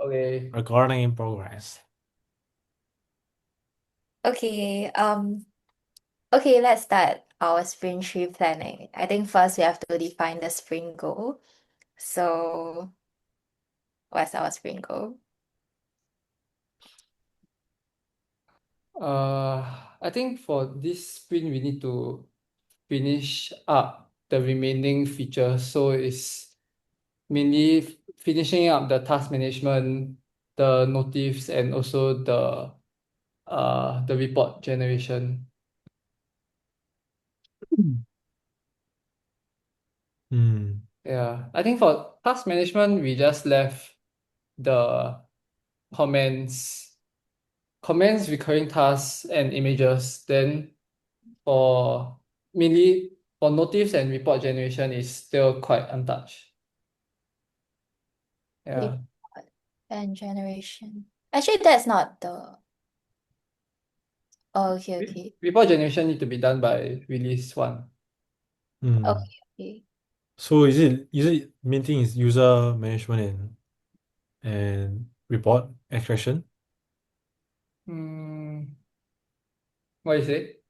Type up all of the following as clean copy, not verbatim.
Okay. Recording in progress. Okay, let's start our spring trip planning. I think first we have to define the spring goal. So, what's our spring goal? I think for this sprint we need to finish up the remaining features. So it's mainly finishing up the task management, the notifs, and also the report generation. Hmm. Yeah, I think for task management we just left the comments, recurring tasks, and images. Then for mainly for notifs and report generation is still quite untouched. Yeah. Report and generation. Actually, that's not the. Oh, okay, okay. Report generation need to be done by release one. Hmm. Okay, okay. So is it main thing is user management and report extraction? Hmm. What is it?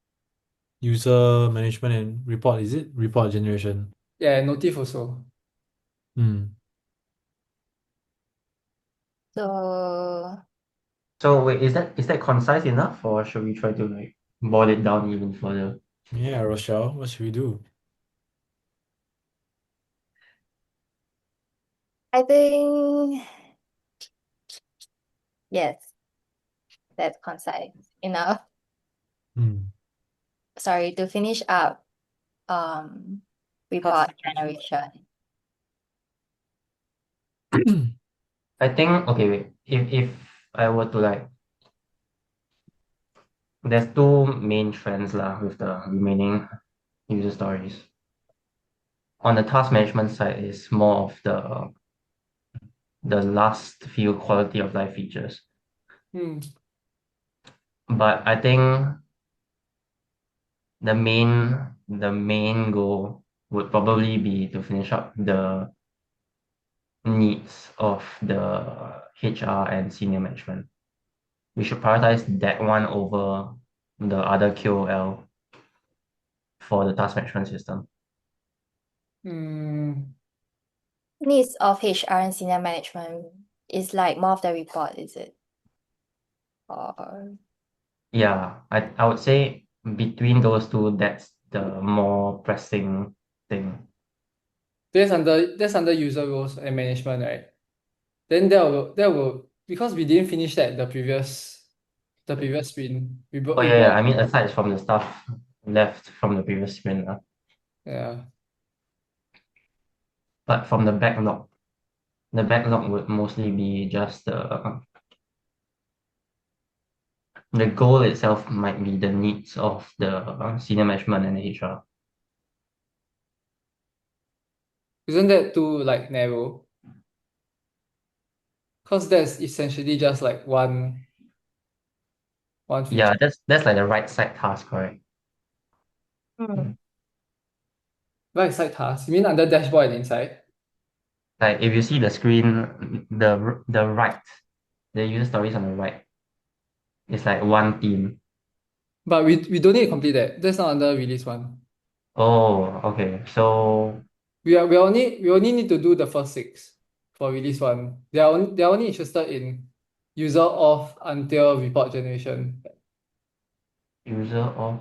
User management and report, is it? Report generation. Yeah, notif also. Hmm. So, So wait, is that concise enough, or should we try to like boil it down even further? Yeah, Rochelle, what should we do? I think yes, that's concise enough. Hmm. Sorry, to finish up um Task report management. generation. I think okay, wait. If I were to like, there's two main trends lah with the remaining user stories. On the task management side is more of the last few quality of life features. Hmm. But I think the main goal would probably be to finish up the needs of the HR and senior management. We should prioritize that one over the other QOL for the task management system. Hmm. Needs of HR and senior management is like more of the report, is it? Or Yeah, I would say between those two, that's the more pressing thing. That's under user roles and management, right? Then that will because we didn't finish that the previous sprint. Oh We yeah, yeah. brought I mean, aside from the stuff left from the previous sprint, yeah. but from the backlog would mostly be just the goal itself might be the needs of the senior management and the HR. Isn't that too like narrow? Because that's essentially just like one Yeah, feature. that's like the right side task, right? Hmm. Right side task. You mean under dashboard and inside? Like if you see the screen, the right, the user stories on the right, it's like one team. But we don't need to complete that. That's not under release one. Oh, okay. So We only need to do the first six for release one. They're only interested in user off until report generation. user of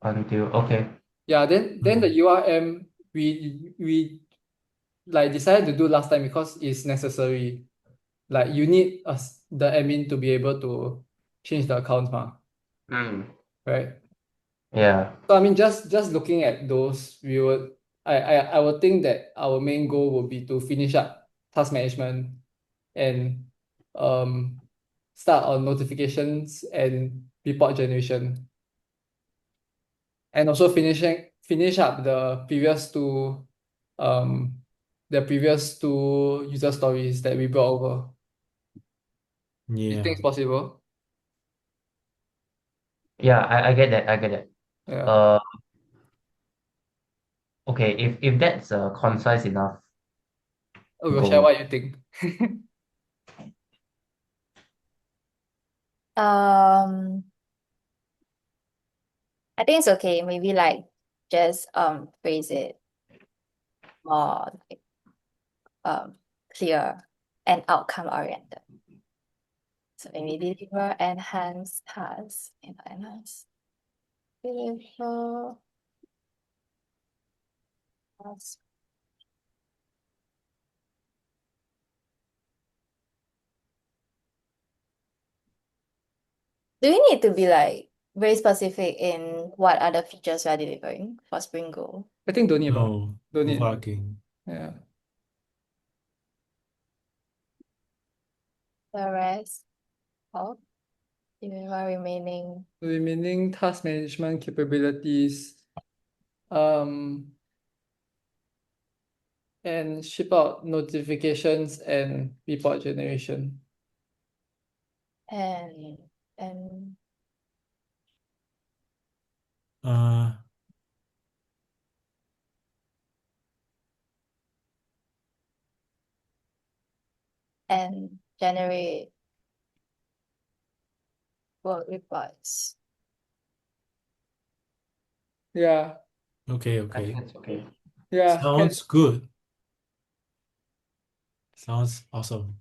until okay. Yeah, then the Hmm. URM we like decided to do last time because it's necessary. Like you need us the admin to be able to change the accounts, Mm, right? yeah. So I mean just looking at those, we would I would think that our main goal would be to finish up task management and um start on notifications and report generation. And also finish up um the previous two user stories that we brought over. You think Yeah. it's possible? Yeah, I get that. I get that. Yeah. Uh, okay, if that's a concise enough Oh, Rochelle, goal, what you think? Um, I think it's okay. Maybe like just phrase it more like, clear and outcome oriented. So maybe deliver enhanced tasks, enhance deliver tasks. Do you need to be like very specific in what other features we are delivering for Spring Go? I think don't need, bro. No, Don't need. overarching. Yeah. The rest of deliver remaining Remaining task management capabilities, um, and ship out notifications and report generation. and and Uh, and generate work reports. Yeah. okay, I think okay. it's okay. Yeah. Sounds good. Sounds awesome.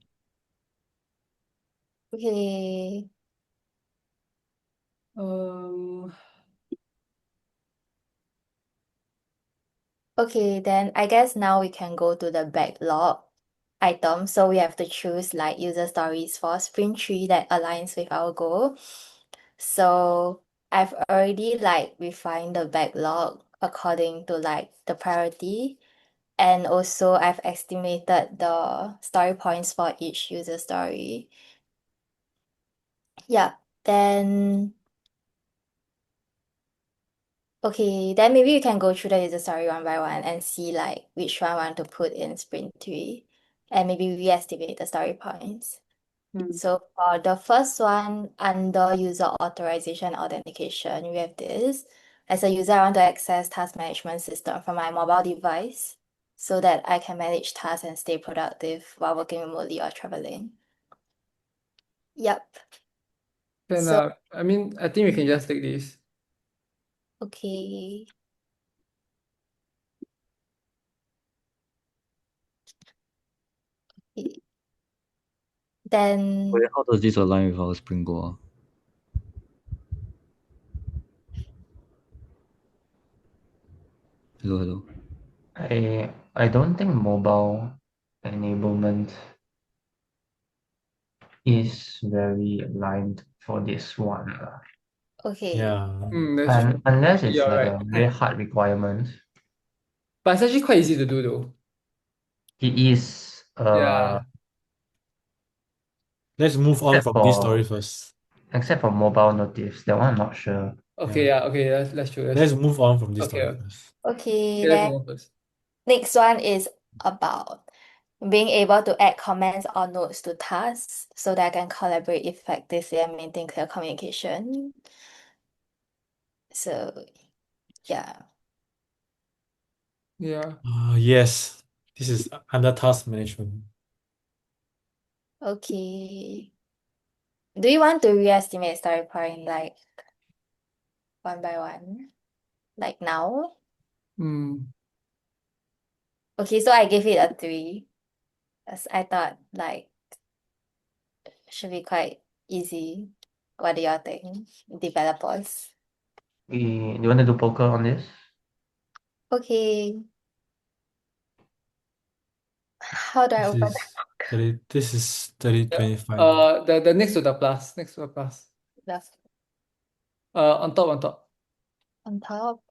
Okay. Um, Okay, then I guess now we can go to the backlog item. So we have to choose like user stories for Sprint 3 that aligns with our goal. So I've already like refined the backlog according to like the priority. And also I've estimated the story points for each user story. Yeah, then okay, then maybe we can go through the user story one by one and see like which one I want to put in Sprint 3 and maybe re-estimate the story points. hmm. So for the first one, under user authorization authentication, we have this. As a user, I want to access task management system from my mobile device so that I can manage tasks and stay productive while working remotely or traveling. Yep. Then So, I mean, I think we can just take this. okay. Then, Wait, how does this align with our Spring Goal? Hello, hello. I don't think mobile enablement is very aligned for this one. okay. Yeah. That's true. Unless it's You're like right. a very hard requirement. But it's actually quite easy to do though. It is Yeah. Let's move on except from this story for first. except for mobile notifs. That one I'm not sure. Okay, Yeah. yeah, okay, that's true. That's Let's true. move on from this Okay, story okay, first. Okay, let's then move on first. next one is about being able to add comments or notes to tasks so that I can collaborate effectively and maintain clear communication. So, yeah. Yeah. Yes, this is under task management. Okay. Do you want to re-estimate story point like one by one? Like now? Hmm. Okay, so I gave it a 3. As I thought like should be quite easy. What do y'all think, developers? Do you want to do poker on this? Okay. How do I This open is 30, Yeah. 25. The next to the plus, next to the plus. the On top. on top?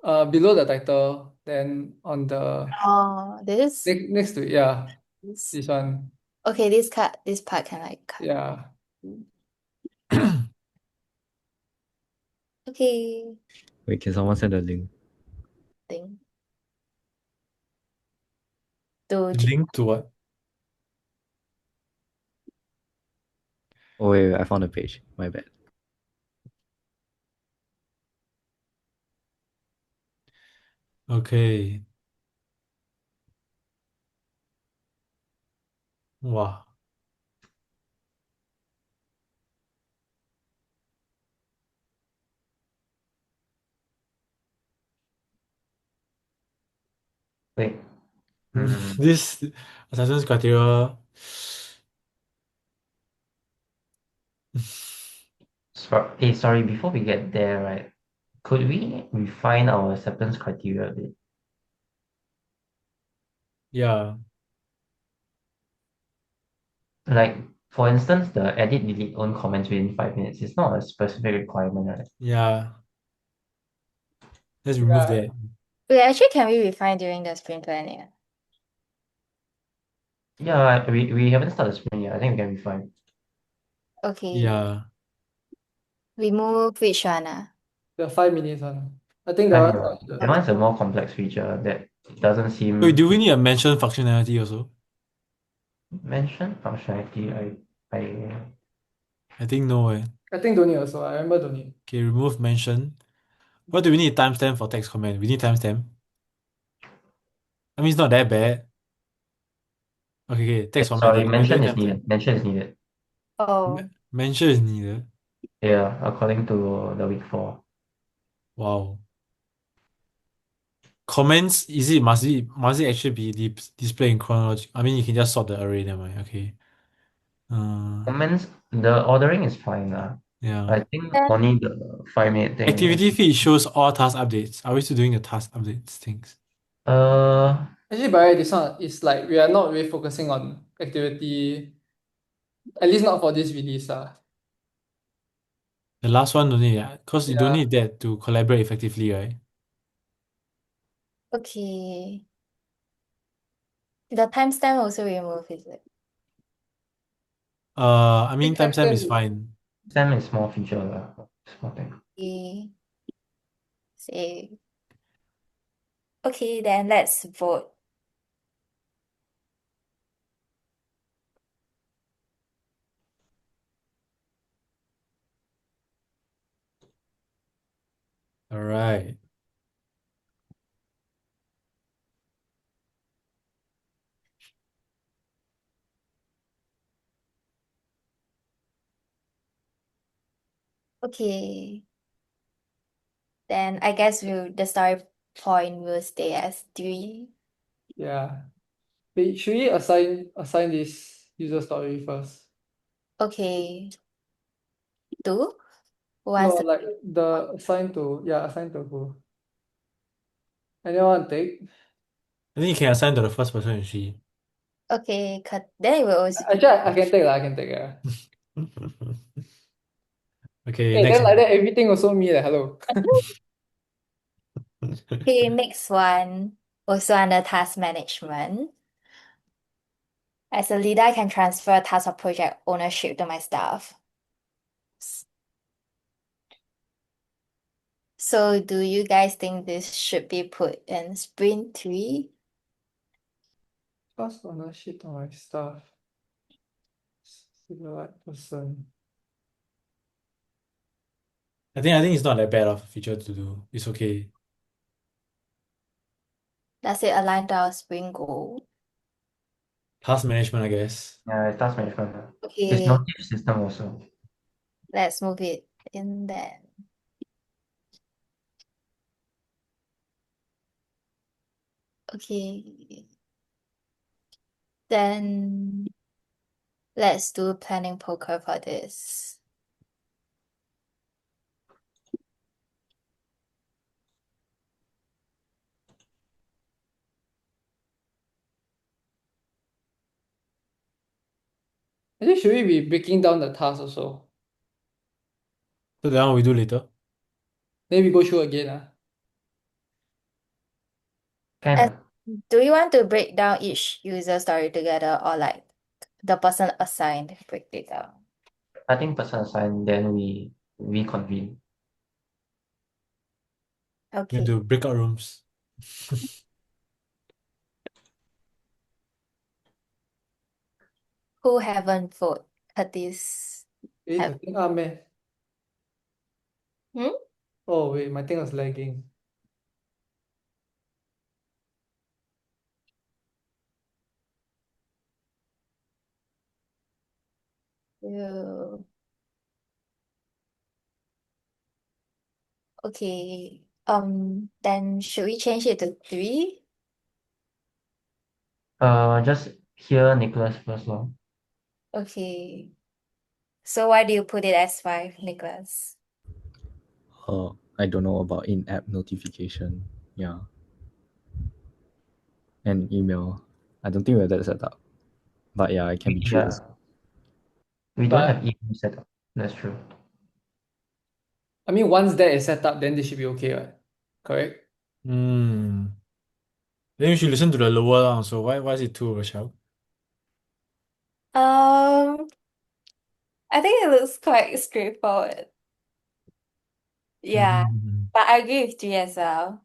Below the title, then on the Oh, this? next to it, yeah, This. this one, Okay, this part can like cut. yeah. Okay, Wait, can someone send a link? thing. To Link to what? Oh, wait, I found a page. My bad. Okay. Wow. Wait. This assessment criteria. Sorry, before we get there, right? Could we refine our acceptance criteria a bit? Yeah. Like, for instance, the edit, delete, own comments within 5 minutes is not a specific requirement, right? Yeah. Let's remove Yeah. that. Wait, actually, can we refine during the sprint planning? Yeah, we haven't started sprint yet. I think we can refine. Okay. Yeah. Remove which one? The 5 minutes one. I think I that mean, one. that one's a more complex feature that doesn't seem Wait, do we need a mention functionality also? mention functionality. I think no eh. I think don't need also. I remember don't need. Okay, remove mention. What do we need timestamp for text comment? We need timestamp. I mean, it's not that bad. Okay, text Sorry, formatting. We mention need is timestamp. needed. Mention is needed. Oh, Mention is needed. Yeah, according to the week 4. Wow. Comments, is it must it actually be displayed in chronology? I mean, you can just sort the array, never mind. Okay. Comments, the ordering is fine. Yeah. I think then only the 5 minute thing. Activity feed shows all task updates. Are we still doing the task updates things? Actually, by the way, this one is like we are not really focusing on activity, at least not for this release. The last one don't need that, because you don't Yeah. need that to collaborate effectively, right? okay. The timestamp also remove, is it? I mean, Big timestamp is timestamp. fine. Sam is small feature, small thing. Okay. Say. Okay, then let's vote. All right. Okay. Then I guess the story point will stay as 3. Yeah. Wait, should we assign this user story first? Okay. 2? Who No, wants to? like the assign to who? Anyone take? I think you can assign to the first person you see. Okay, then it will also. Actually, I can take lah. I can take. Yeah. Okay, Hey, next then like one. that everything also me. Hello. Okay, next one. Also under task management. As a leader, I can transfer task or project ownership to my staff. So do you guys think this should be put in sprint 3? Pass ownership on my stuff. The right person. I think it's not that bad of a feature to do. It's okay. Does it align to our sprint goal? Task management, I guess. Yeah, it's task management. There's Okay, notif system also. let's move it in then. Okay. Then let's do planning poker for this. Actually, should we be breaking down the task also? So that one we do later. Then we go through again. Can As- Do you want to break down each user story together or like the person assigned break it down? I think person assign, then we reconvene. We Okay. do breakout rooms. Who haven't voted this? Wait, the thing man. Hmm? Oh wait, my thing was lagging. You. Okay. Then should we change it to 3? Just hear Nicholas first, lor. Okay. So why do you put it as 5, Nicholas? I don't know about in-app notification. Yeah. And email. I don't think we have that set up. But yeah, it can be 3 Yeah, as well. we don't But have email set up. That's true. I mean, once that is set up, then they should be okay, right? Correct? Then you should listen to the lower one. So why is it 2, Rochelle? Um, I think it looks quite straightforward. Yeah, but I agree with 3 as well.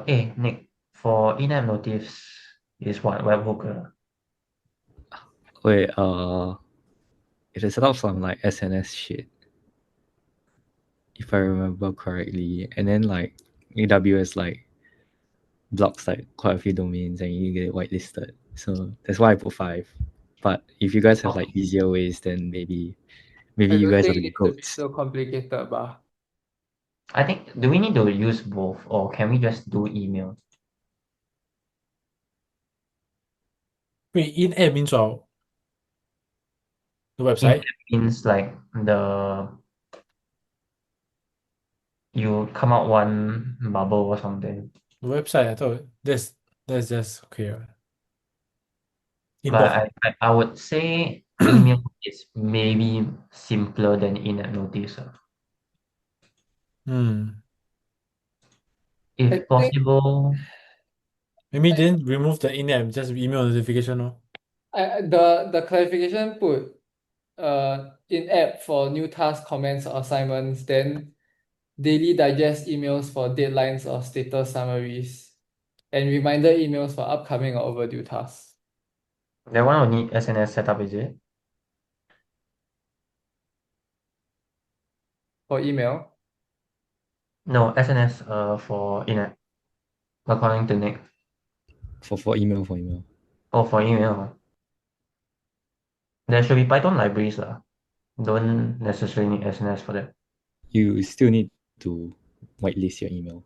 Nick, for in-app notifs is what? Webhooker. Wait, it is set up some like SNS shit. If I remember correctly. And then like AWS like blocks like quite a few domains and you get whitelisted. So that's why I put 5. But if you guys have like easier ways, then maybe I you don't guys are think the it should be goats. so complicated, but I think, do we need to use both or can we just do email? Wait, in-app means what? The website? In-app means like you come out one bubble or something. The website, I thought that's just okay. But Inbox. I would say email is maybe simpler than in-app notice. I If I think possible, Maybe then remove the in-app, just email notification. the clarification put in app for new tasks, comments, or assignments, then daily digest emails for deadlines or status summaries, and reminder emails for upcoming or overdue tasks. that one will need SNS setup, is it? For email. No, SNS for in-app, according to Nick. For email. Oh, for email. There should be Python libraries lah. Don't necessarily need SNS for that. You still need to whitelist your email.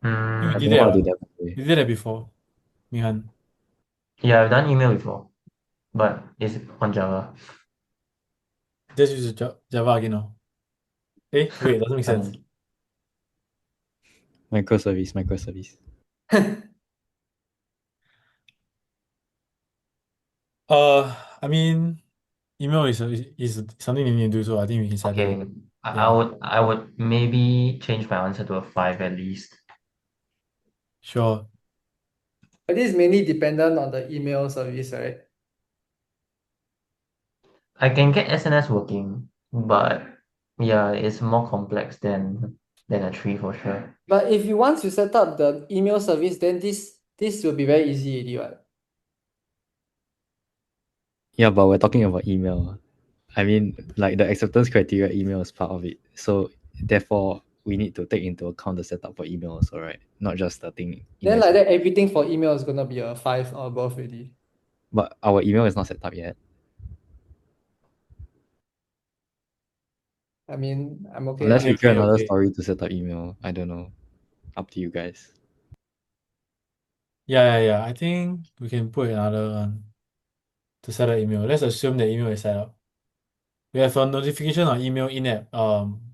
We I did don't know how to do that. that by the way. We did that before, Mihan. Yeah, I've done email before, but it's on Java. Just use Java again. Wait, doesn't make sense. Microservice. I mean, email is something you need to do, so I think we can set Okay, that. I would maybe change my answer to a 5 at least. Sure. But this is mainly dependent on the email service, right? I can get SNS working, but yeah, it's more complex than a 3 for sure. But if you once you set up the email service, then this will be very easy already, right? Yeah, but we're talking about email. I mean, like the acceptance criteria email is part of it. So therefore, we need to take into account the setup for email also, right? Not just the thing. Then like that, everything for email is gonna be a 5 or above already. But our email is not set up yet. I mean, I'm okay. Unless we create another Okay. story to set up email. I don't know. Up to you guys. Yeah. I think we can put another one to set up email. Let's assume the email is set up. We have a notification on email in-app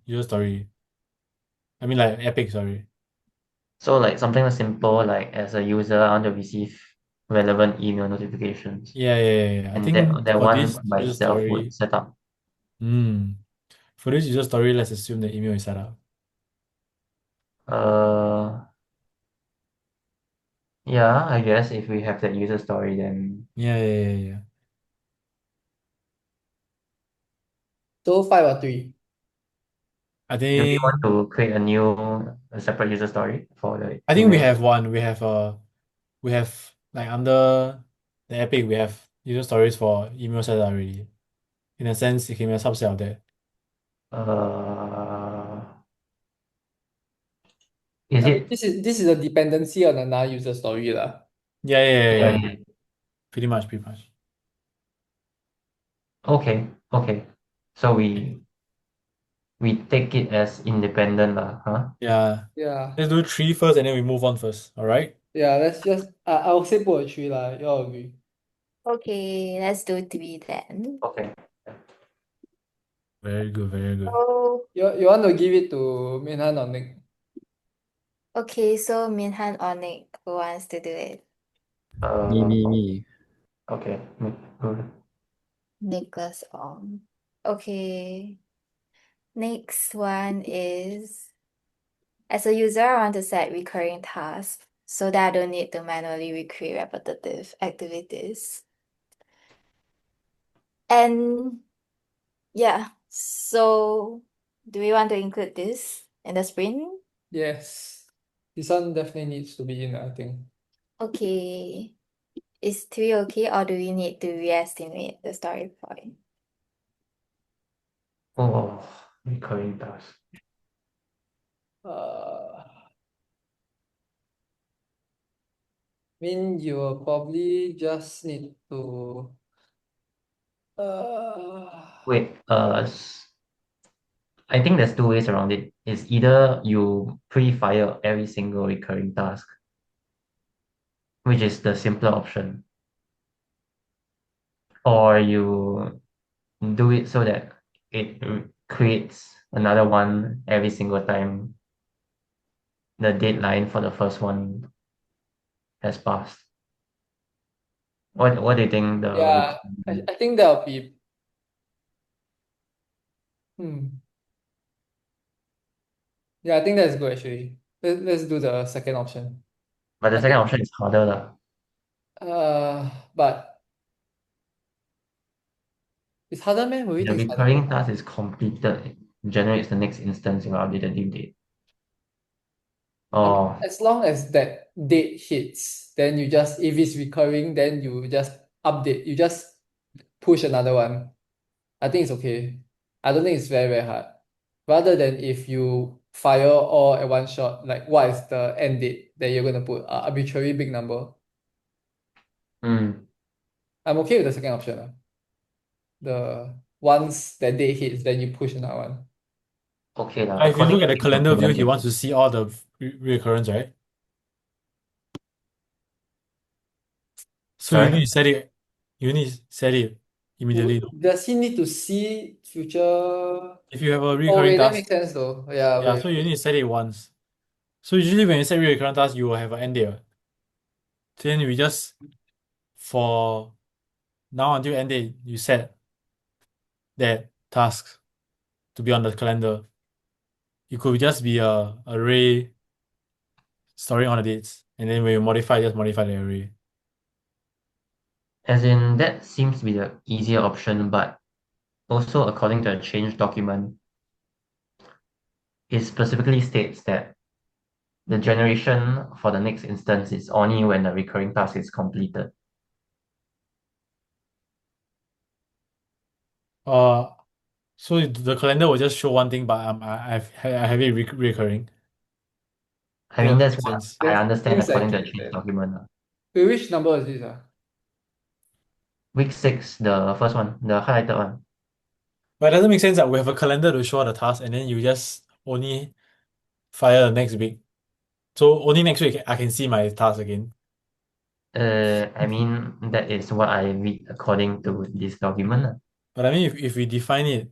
user story. I mean like Epic, sorry. So like something simple, like as a user, I want to receive relevant email notifications. Yeah. I And think that for one this by user itself story, would set up. for this user story, let's assume the email is set up. Yeah, I guess if we have that user story, then Yeah. So 5 or 3. I do we think want to create a separate user story for the we email? have one. We have like under the Epic, we have user stories for email setup already. In a sense, it can be a subset of that. Is I mean, it? this is a dependency on another user story lah. Yeah. Yeah. Pretty much. Okay. So we take it as independent lah, huh? Yeah. Yeah. Let's do 3 first and then we move on first. All right? Yeah, let's just I'll say put a 3 lah. You all agree? Okay, let's do 3 then. Okay. Very good, very good. So, You want to give it to Minhan or Nick? okay, so Minhan or Nick, who wants to do it? Me. Okay. Good. Nicholas Ong. Okay. Next one is, as a user, I want to set recurring tasks so that I don't need to manually recreate repetitive activities. And yeah, so do we want to include this in the sprint? Yes. This one definitely needs to be in, I think. Okay. Is 3 okay, or do we need to re-estimate the story point? Oh, recurring task. I mean, you will probably just need to Wait, I think there's two ways around it. It's either you pre-fire every single recurring task, which is the simpler option, or you do it so that it creates another one every single time the deadline for the first one has passed. What do you think the yeah, I think that'll be yeah, I think that's good actually. Let's do the second option. but the I second think option is harder lah. but it's harder, man. Will you The think it's harder? recurring task is completed, it generates the next instance in your updated due date. Oh, As long as that date hits, then you just, if it's recurring, then you just update, you just push another one. I think it's okay. I don't think it's very, very hard. Rather than if you fire all at one shot, like what is the end date that you're gonna put? Arbitrary big number. mm, I'm okay with the second option. The once that date hits, then you push another one. okay lah. If you According look at the to this calendar view, document, he wants to see all the recurrence, right? So you Sorry? need to set it. You need to set it immediately. Does he need to see future? If you have a Oh recurring wait, that task, makes sense though. Yeah, yeah, wait. so you need to set it once. So usually when you set recurring task, you will have an end date. Then we just for now until end date, you set that task to be on the calendar. It could just be a array storing on the dates, and then when you modify, just modify the array. As in, that seems to be the easier option, but also according to a change document, it specifically states that the generation for the next instance is only when the recurring task is completed. Uh, so the calendar will just show one thing, but I have it recurring. I mean, that's Makes what sense. I That understand seems like according to the it change then. document lah. Wait, which number is this? Week 6, the first one, the highlighted one. But it doesn't make sense that we have a calendar to show all the tasks, and then you just only fire the next week. So only next week I can see my task again. I mean, that is what I read according to this document lah. But I mean, if we define it,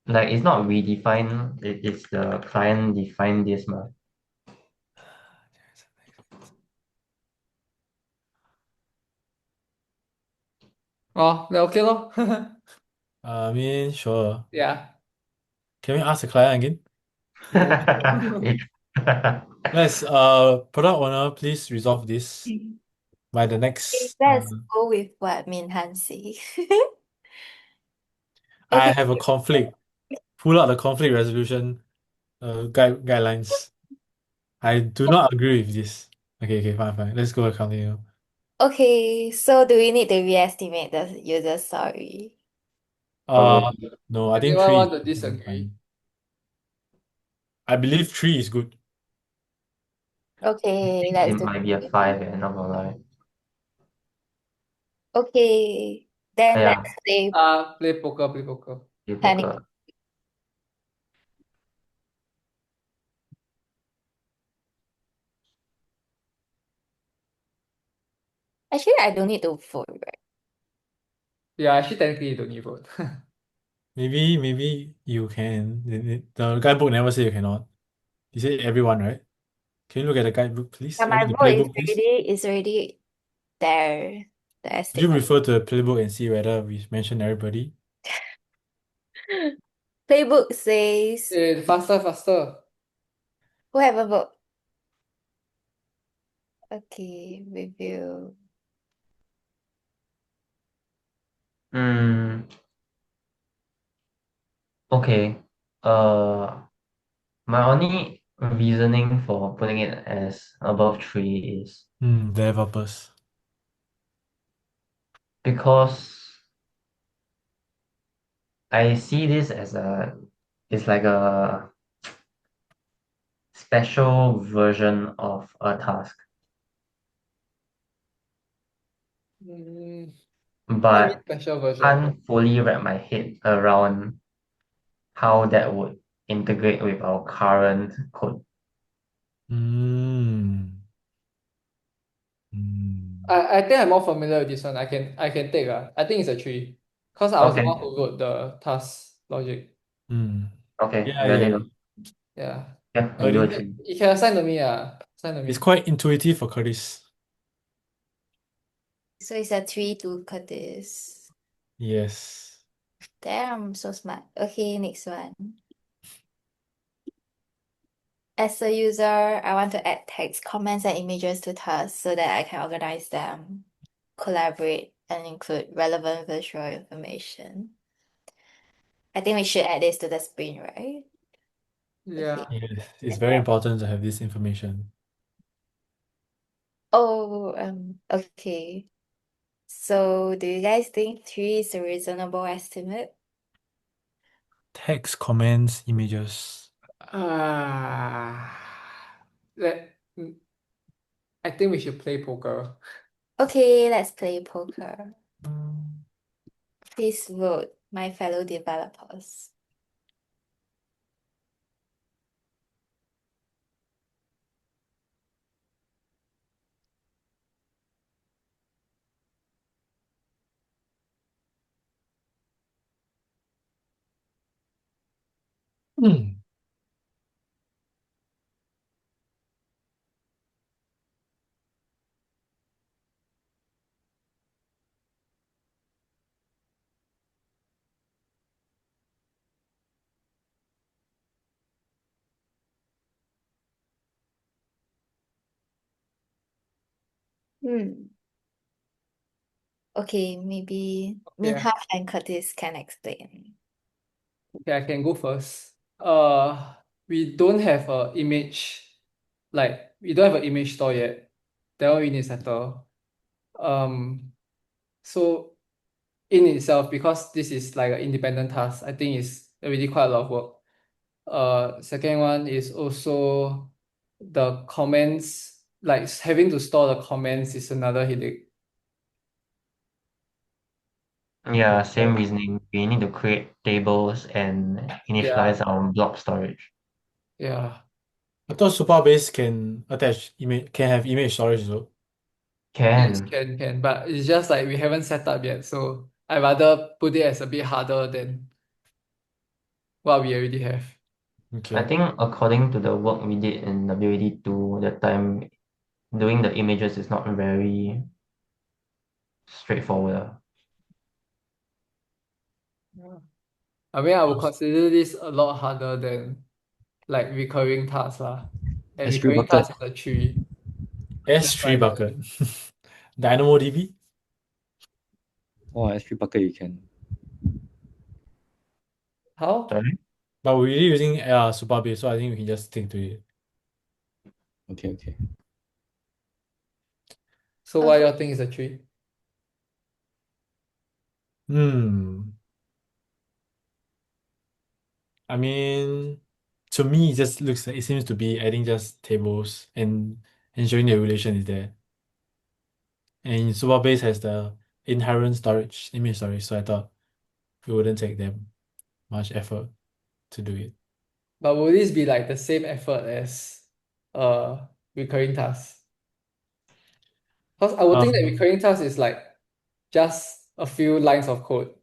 Like, it's not we define, it's the client define this mah. Oh, then okay lor. I mean, sure. Yeah. Can we ask the client again? It- Let's product owner, please resolve this by the next. Let's go with what Minhan say. I Okay. have a conflict. Pull out the conflict resolution guidelines. I do not agree with this. Okay, fine. Let's go and continue. Okay, so do we need to re-estimate the user story? No, I think Anyone three want is to disagree? fine. I believe 3 is good. Okay, it let's do might be a 5 and not gonna lie. Okay, then Yeah, let's say Play poker. you panic. poker. Actually, I don't need to vote, right? Yeah, actually technically you don't need vote. Maybe you can. The guidebook never say you cannot. He said everyone, right? Can you look at the guidebook, please? But I my mean the vote playbook, please. is already there. The Could you estimate. refer to the playbook and see whether we mentioned everybody? Playbook says Faster. who haven't vote. Okay, review. Okay. My only reasoning for putting it as above 3 is Developers. because I see this as it's like a special version of a task, What do you mean but special version? can't fully wrap my head around how that would integrate with our current code. Mm. Mm. I think I'm more familiar with this one. I can take I think it's a 3. Because I was the Okay. one who wrote the task logic. Mm. Okay, Yeah, valid. yeah. Yeah. Yeah, I But do a it- 3. You can assign to me, assign to It's me. quite intuitive for Curtis. So it's a 3 to Curtis. Yes. Damn, so smart. Okay, next one. As a user, I want to add text, comments, and images to tasks so that I can organize them, collaborate, and include relevant visual information. I think we should add this to the sprint, right? Yeah. Okay. Yes. It's very important to have this information. Oh, okay. So do you guys think 3 is a reasonable estimate? Text, comments, images. Ah, let, I think we should play poker. Okay, let's play poker. Please vote, my fellow developers. Hmm. Hmm. Okay, maybe Okay. Minhaj and Curtis can explain. Okay, I can go first. We don't have a image, like we don't have an image store yet. That one we need to settle. So in itself, because this is like an independent task, I think it's already quite a lot of work. Second one is also the comments, like having to store the comments is another headache. Yeah, same reasoning. We need to create tables and initialize our block storage. Yeah. I thought Supabase can attach image, can have image storage though. Yes, Can. can, but it's just like we haven't set up yet, so I rather put it as a bit harder than what we already have. I Okay. think according to the work we did in WAD2, that time doing the images is not very straightforward. I mean, I would consider this a lot harder than like recurring tasks lah. And S3 recurring bucket. tasks is a 3. S3 bucket. DynamoDB. Oh, S3 bucket you can. How? Sorry? But we're really using Supabase, so I think we can just stick to it. Okay. So what y'all think is a 3? I mean, to me, it just looks like it seems to be adding just tables and ensuring the relation is there. And Supabase has the inherent storage, image storage, so I thought it wouldn't take them much effort to do it. But will this be like the same effort as recurring tasks? Because I would think that Um, recurring task is like just a few lines of code,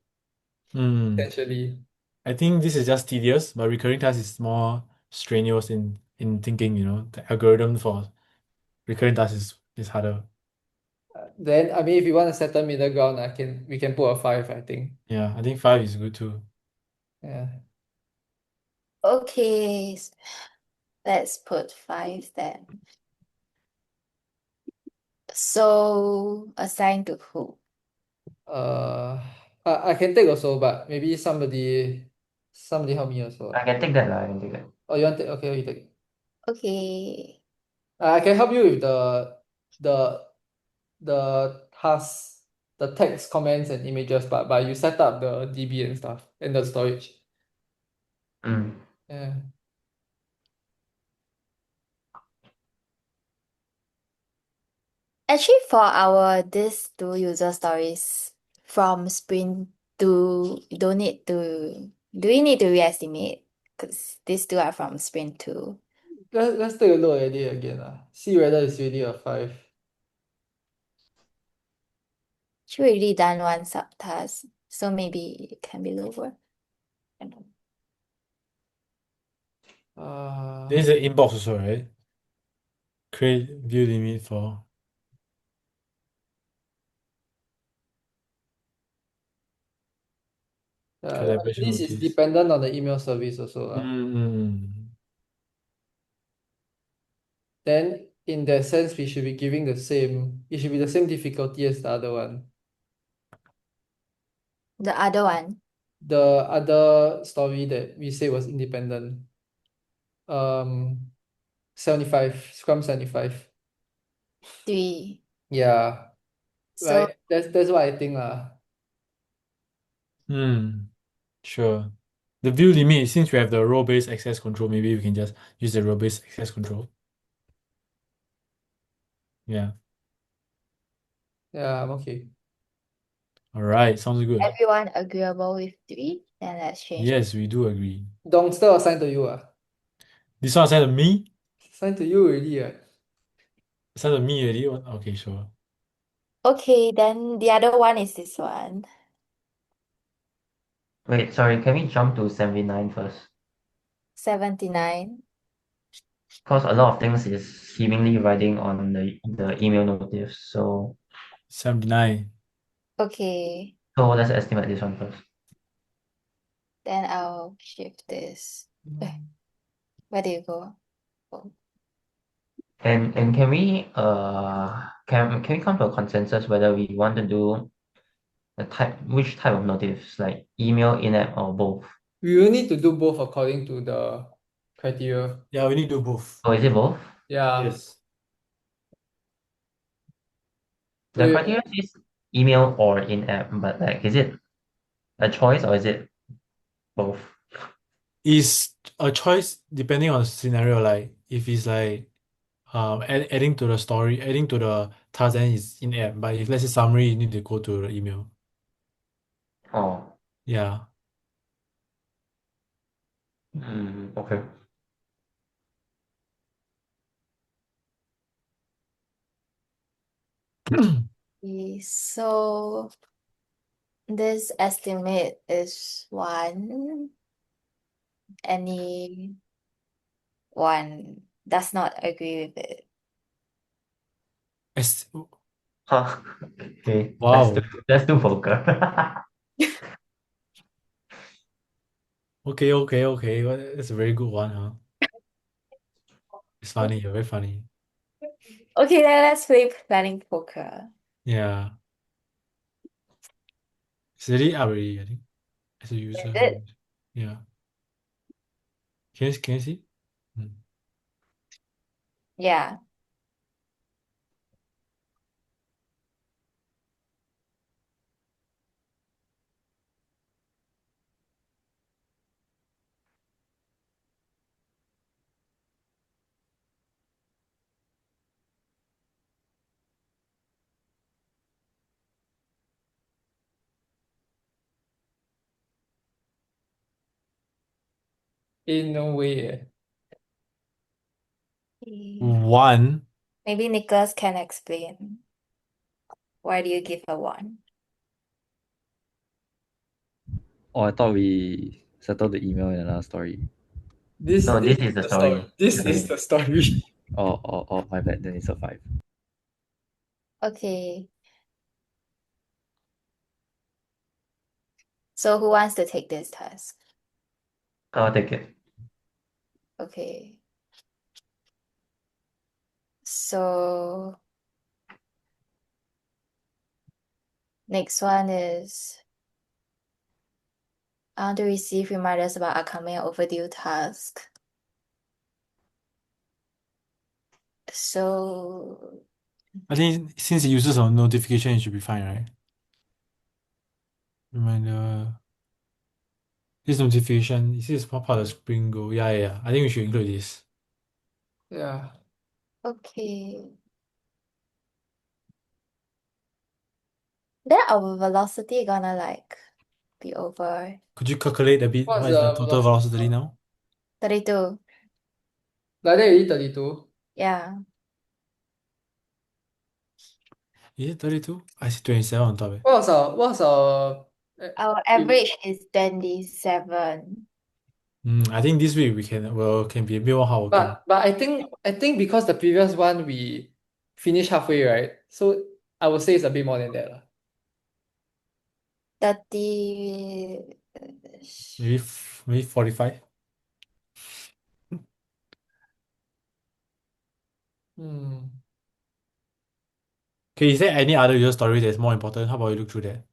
mm, essentially. I think this is just tedious, but recurring task is more strenuous in thinking, you know. The algorithm for recurring task is harder. Then I mean if you want to settle middle ground, we can put a 5, I think. Yeah, I think 5 is good too. Yeah. Okay, let's put 5 then. So assign to who? I can take also, but maybe somebody help me also. I can take that lah. I can take that. Oh, you want to take? Okay, you take. Okay. I can help you with the tasks, the text, comments, and images, but you set up the DB and stuff and the storage. Mm. Yeah. Actually, for our these two user stories from Sprint 2, do we need to re-estimate? Because these two are from Sprint 2. Let's take a look at it again. See whether it's really a 5. She already done one subtask, so maybe it can be lower. I don't know. There's an inbox also, right? Create view limit for calibration This is notice. dependent on the email service also. Mm. Then in that sense, we should be giving the same. It should be the same difficulty as the other one. The other one, The other story that we say was independent. 75, Scrum 75. 3. Yeah, So right. That's what I think Sure. The view limit, since we have the role-based access control, maybe we can just use the role-based access control. Yeah. Yeah, I'm okay. All right. Sounds good. everyone agreeable with 3? Then let's change. Yes, we do agree. Dong still assigned to you. This one assigned to me? Assigned to you already. Assigned to me already? Okay, sure. Okay, then the other one is this one. Wait, sorry. Can we jump to 79 first? 79. Because a lot of things is seemingly riding on the email notice. So 79. Okay, let's estimate this one first. then I'll shift this. Where do you go? Oh. And can we can we come to a consensus whether we want to do which type of notice, like email, in-app, or both? We will need to do both according to the criteria. Yeah, we need to do both. Or is it both? Yeah. Yes. The Wait, criteria is email or in-app, but like, is it a choice or is it both? Is a choice depending on the scenario. Like if it's like adding to the story, adding to the task, then it's in app. But if let's say summary, you need to go to the email. Oh, Yeah. okay. Okay, so this estimate is 1. Anyone does not agree with it. Es- Huh. Okay. Wow. That's too vulgar. Okay. Well, that's a very good one, huh? It's funny, very funny. Okay, then let's play planning poker. Yeah. It's already up already, I think. As a user. Is it? Yeah. Can you see? Yeah. in no way. Okay. One. Maybe Nicholas can explain. Why do you give a 1? Oh, I thought we settled the email in another story. This No, this is is the the story. story. This is the story. Oh, my bad. Then it's a 5. Okay. So who wants to take this task? I'll take it. Okay. So next one is I want to receive reminders about upcoming or overdue task. So I think since it uses our notification, it should be fine, right? Reminder. This notification, is this part of the Spring Go? Yeah. I think we should include this. Yeah. okay. Then our velocity gonna like be over Could you calculate a bit What's what is the the total velocity velocity now? now? 32. Like that already 32. Yeah. Is it 32? I see 27 on top. What's our Our average is 27. I think this week we can be a bit more hardworking. But I think because the previous one we finished halfway, right? So I would say it's a bit more than that lah. 30. Maybe 45. Okay, is there any other user story that's more important? How about you look through that?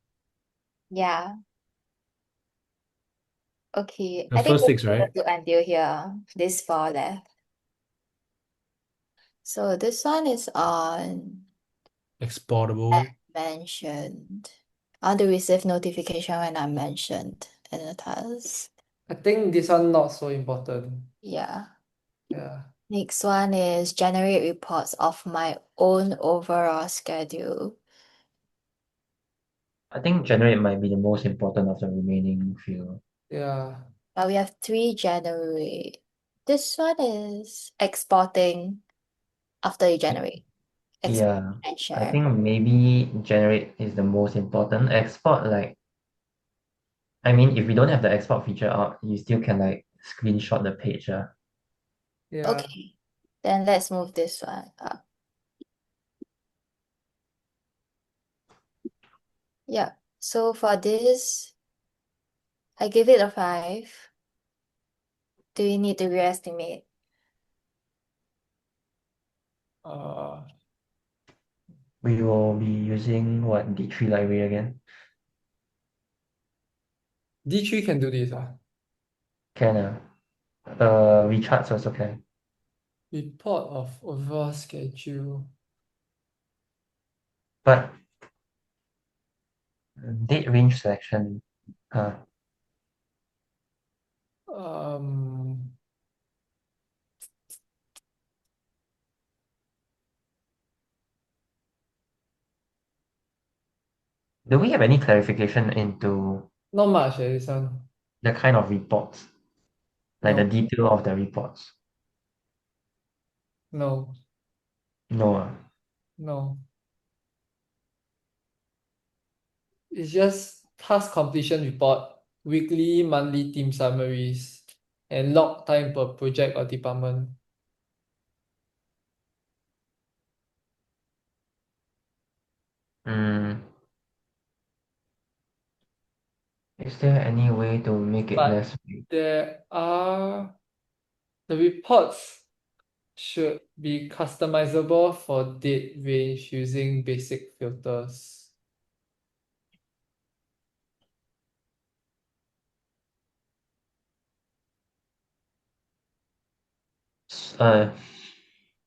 Yeah. Okay. The I think first 6, we'll right? do until here. This 4 left. So this one is on Exportable. mentioned. I want to receive notification when I'm mentioned in a task. I think this one not so important. Yeah. Yeah. Next one is generate reports of my own overall schedule. I think generate might be the most important of the remaining few. Yeah. But we have 3 generate. This one is exporting after you generate. Export Yeah, and I share. think maybe generate is the most important. Export, like, I mean, if we don't have the export feature out, you still can like screenshot the page. Yeah. Okay. Then let's move this one up. Yeah. So for this, I give it a 5. Do you need to reestimate? Uh, We will be using what D3 library again? D3 can do this. Can recharts also can. Report of overall schedule. But date range selection, Um, do we have any clarification into Not much, this one. the kind of reports? Like the No. detail of the reports? No. No. No. It's just task completion report, weekly, monthly team summaries, and log time per project or department. Is there any way to make it But less vague? the reports should be customizable for date range using basic filters. Uh,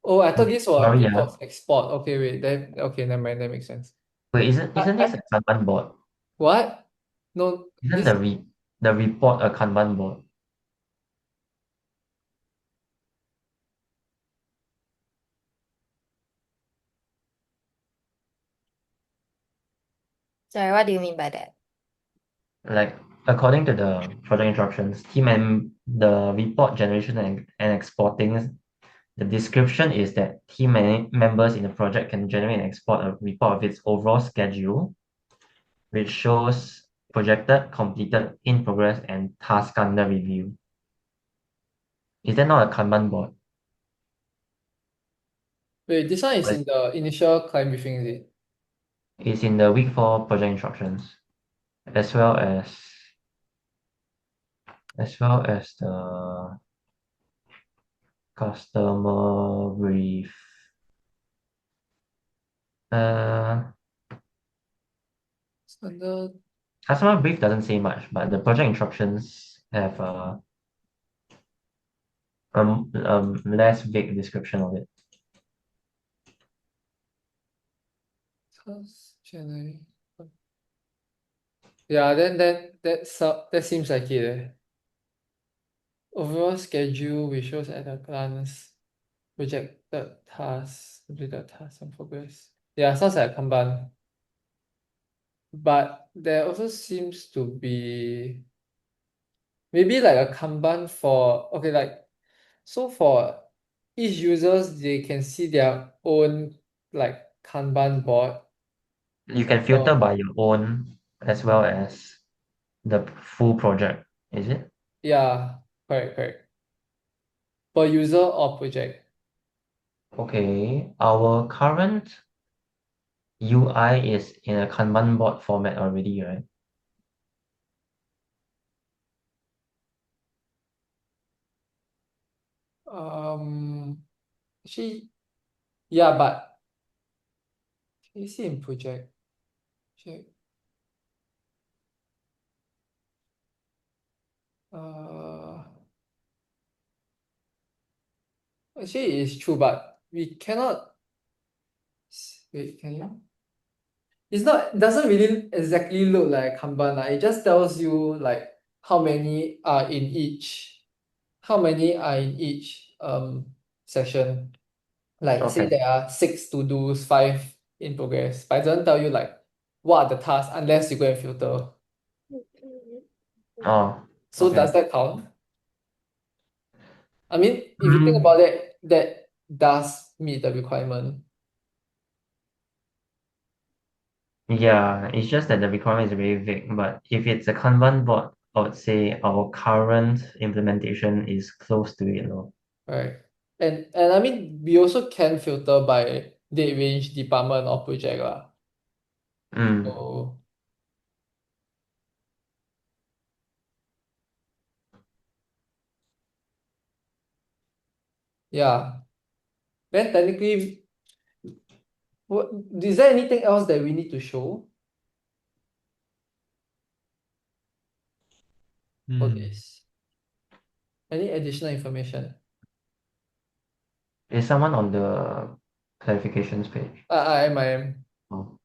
Oh, I thought this was sorry, export. Okay, wait, then okay, never mind, that makes sense. wait, isn't this a Kanban board? What? No, Isn't this the report a Kanban board? Sorry, what do you mean by that? Like, according to the project instructions, the report generation and exporting The description is that team members in the project can generate and export a report of its overall schedule, which shows projected, completed, in progress, and task under review. Is that not a Kanban board? Wait, this one is in the initial client briefing, is it? It's in the week 4 project instructions, as well as the customer brief. Standard. Customer brief doesn't say much, but the project instructions have less vague description of it. January. Yeah, then that seems like it. Overall schedule which shows at a glance projected tasks, completed tasks and progress. Yeah, sounds like Kanban. But there also seems to be maybe like a Kanban for so for each users they can see their own like Kanban board. You can filter by your own as well as the full project, is it? Yeah, correct. Per user or project. Okay, our current UI is in a Kanban board format already, right? Actually, yeah, but can you see in project? Check. Actually, it's true, but we cannot. Wait, can you? It's not. Doesn't really exactly look like Kanban. It just tells you like how many are in each. How many are in each session. Like say Okay. there are 6 to dos, 5 in progress, but it doesn't tell you like what are the tasks unless you go and filter. Oh, So okay. does that count? I mean, if you think about it, that does meet the requirement. Yeah, it's just that the requirement is very vague, but if it's a Kanban board, I would say our current implementation is close to it, no? Right. And I mean we also can filter by date range, department or project lah. Mm. So yeah. Then technically what is there anything else that we need to show for this? Any additional information? Is someone on the clarifications page? I am. Oh.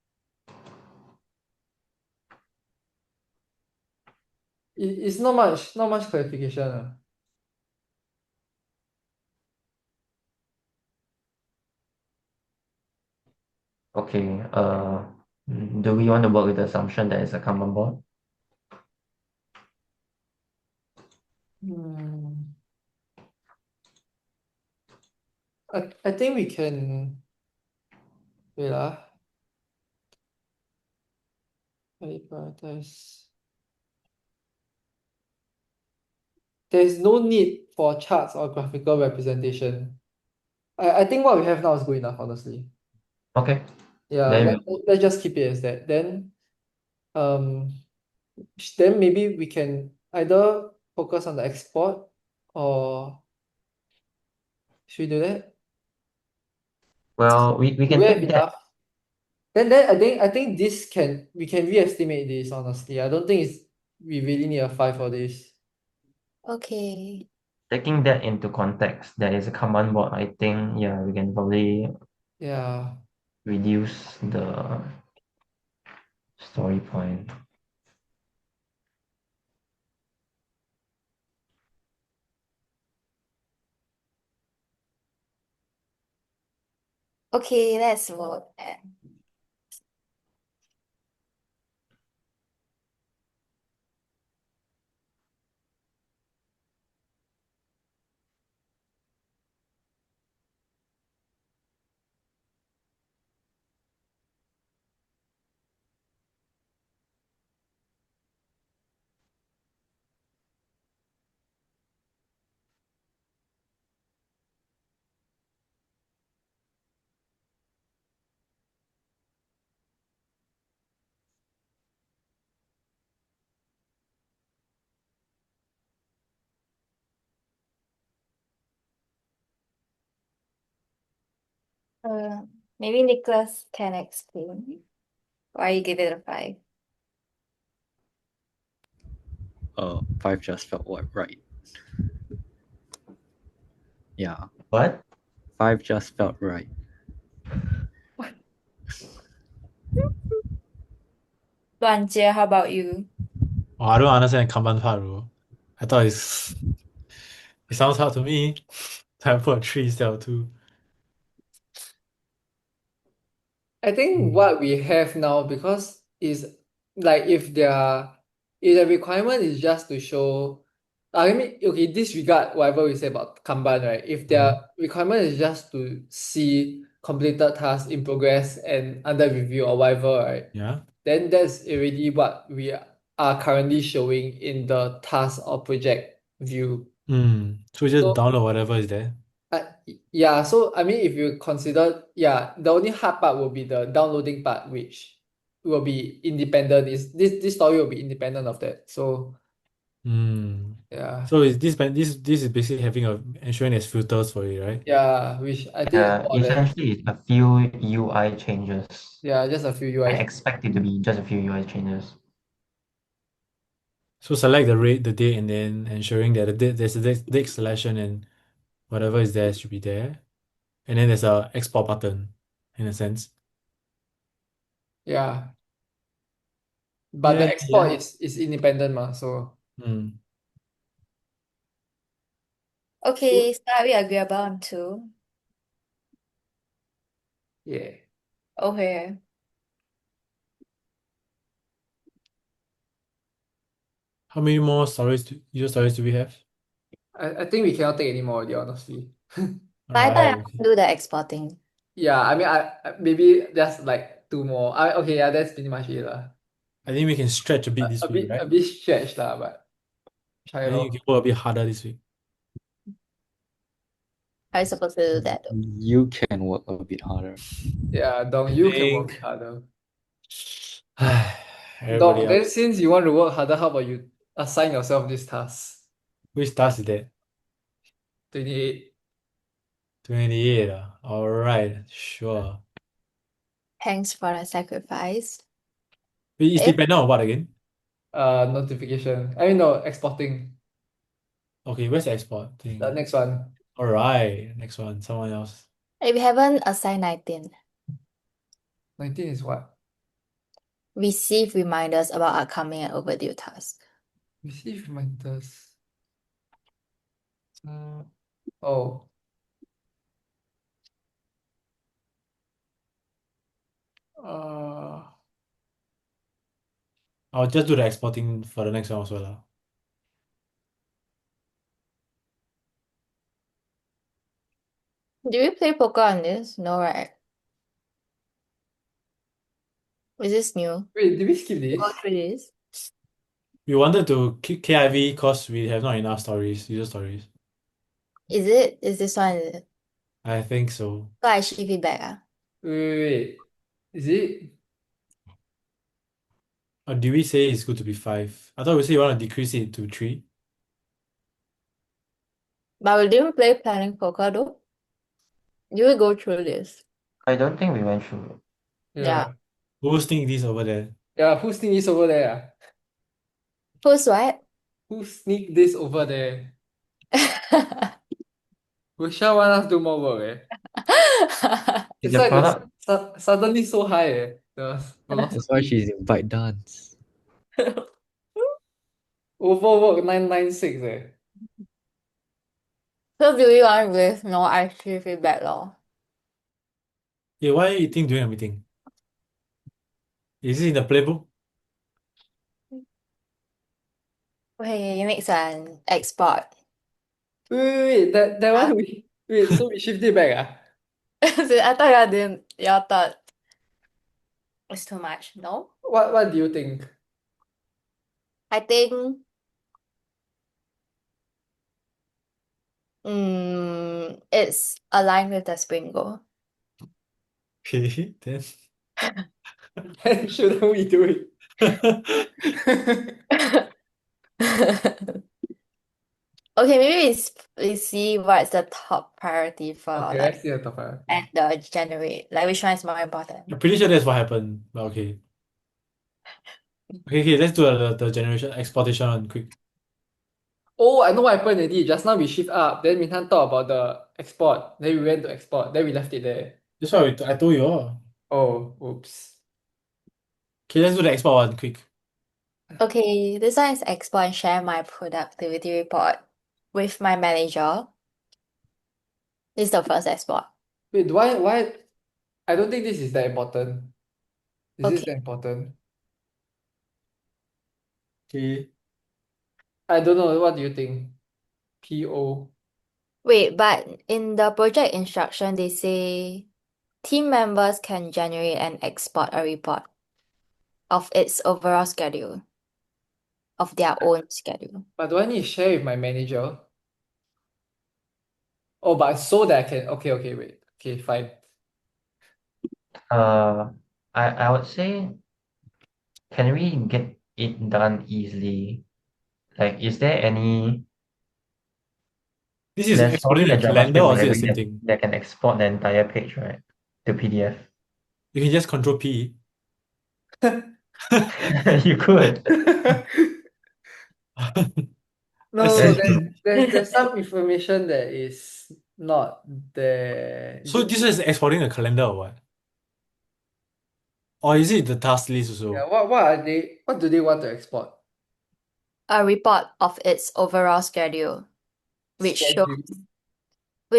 It's not much clarification. Okay, do we want to work with the assumption that it's a Kanban board? I think we can wait lah. Prioritize. There's no need for charts or graphical representation. I think what we have now is good enough, honestly. Okay, Yeah, then let's just keep it as that. Um, then maybe we can either focus on the export or should we do that? well, we Do can we have take that. enough? Then I think we can re-estimate this, honestly. I don't think we really need a 5 for this. Okay. Taking that into context, that is a Kanban board, I think, yeah, we can probably Yeah. reduce the story point. Okay, let's vote. Maybe Nicholas can explain why you give it a 5. 5 just felt right. Yeah, What? 5 just felt right. Luan Jie, how about you? Oh, I don't understand Kanban part, bro. I thought it sounds hard to me. I put a 3 instead of 2. I think Mm. what we have now, because is like if the requirement is just to show, I mean, okay, disregard whatever we say about Kanban, right? If their requirement is just to see completed tasks in progress and under review or whatever, right? Yeah. Then that's already what we are currently showing in the task or project view. So just So download whatever is there. yeah, so I mean, if you consider, yeah, the only hard part will be the downloading part, which will be independent. Is this story will be independent of that. So yeah, So is this is basically having a ensuring there's filters for it, right? yeah, which I think is more or less, Essentially, it's a few UI changes. yeah, just a few I UI. expect it to be just a few UI changes. So select the rate, the date, and then ensuring that there's a date selection and whatever is there should be there. And then there's a export button, in a sense. Yeah, but the Yeah, export yeah. is independent, so Mm. Okay, so are we agreeable on 2? yeah. Okay. How many more user stories do we have? I think we cannot take any more already, honestly. But I thought I Alright. want to do the exporting. Yeah, I mean, maybe just like two more. Okay, yeah, that's pretty much it lah. I think we can stretch a bit this A week, bit right? a bit stretched lah, but try I think you lor. can work a bit harder this week. How are you supposed to do that though? You can work a bit harder. Yeah, Dong, I you can work think harder. everybody Dong, then else. since you want to work harder, how about you assign yourself this task? Which task is that? 28. 28. Alright, sure. Thanks for the sacrifice. Wait, it's If dependent on what again? Notification. I mean, no, exporting. Okay, where's the export The thing? next one. Alright, next one, someone else. if we haven't assigned 19, 19 is what? receive reminders about upcoming and overdue tasks. Receive reminders. Oh. Uh, I'll just do the exporting for the next one also lah. Do we play poker on this? No, right? Is this new? wait, did we skip We this? go through this? We wanted to keep KIV because we have not enough user stories. Is it? Is this one? Is it? I think so. So I shift it back. Wait. Is it? Or did we say it's good to be 5? I thought we said you want to decrease it to 3. But we didn't play planning poker though. You will go through this. I don't think we went through it. Yeah. Who's thinking this over there? Yeah, who sneak this over there? Who's what? Who sneak this over there? Rochelle want us do more work, Is It's the like product suddenly so high, the That's why velocity. she's in bite dance. Overwork 996, So do we want this? No, I shift it back lor. Yeah, why are you eating during a meeting? Is it in the playbook? Okay, next one. Export. Wait, that one wait, so we shift it back, So I thought y'all didn't. Y'all thought it's too much. No? What do you think? I think it's aligned with the spring goal. Okay, then. Then shouldn't we do it? Okay, maybe we see what's the top priority for Okay, like let's see the top priority. and the generate. Like which one is more important? I'm pretty sure that's what happened, but okay. Okay, let's do the generation exportation one quick. Oh, I know what happened already. Just now we shift up, then Minhan talked about the export, then we went to export, then we left it there. That's why I told you all. Oh, oops. Okay, let's do the export one quick. Okay, this one is export and share my productivity report with my manager. This is the first export. Wait, why? I don't think this is that important. Is this Okay. that important? Okay. I don't know. What do you think? PO. Wait, but in the project instruction, they say team members can generate and export a report of its overall schedule, of their own schedule. But do I need to share with my manager? Oh, but so that I can. Okay, wait. Okay, fine. I would say, can we get it done easily? Like, is there any This is there's exporting probably a a calendar JavaScript or is it the library same that, thing? that can export the entire page, right? To PDF. You can just control P. You could. No, That's there's some information that is not there. So this is exporting a calendar or what? Or is it the task list Yeah, also? what are they? What do they want to export? A report of its overall schedule, which Schedule.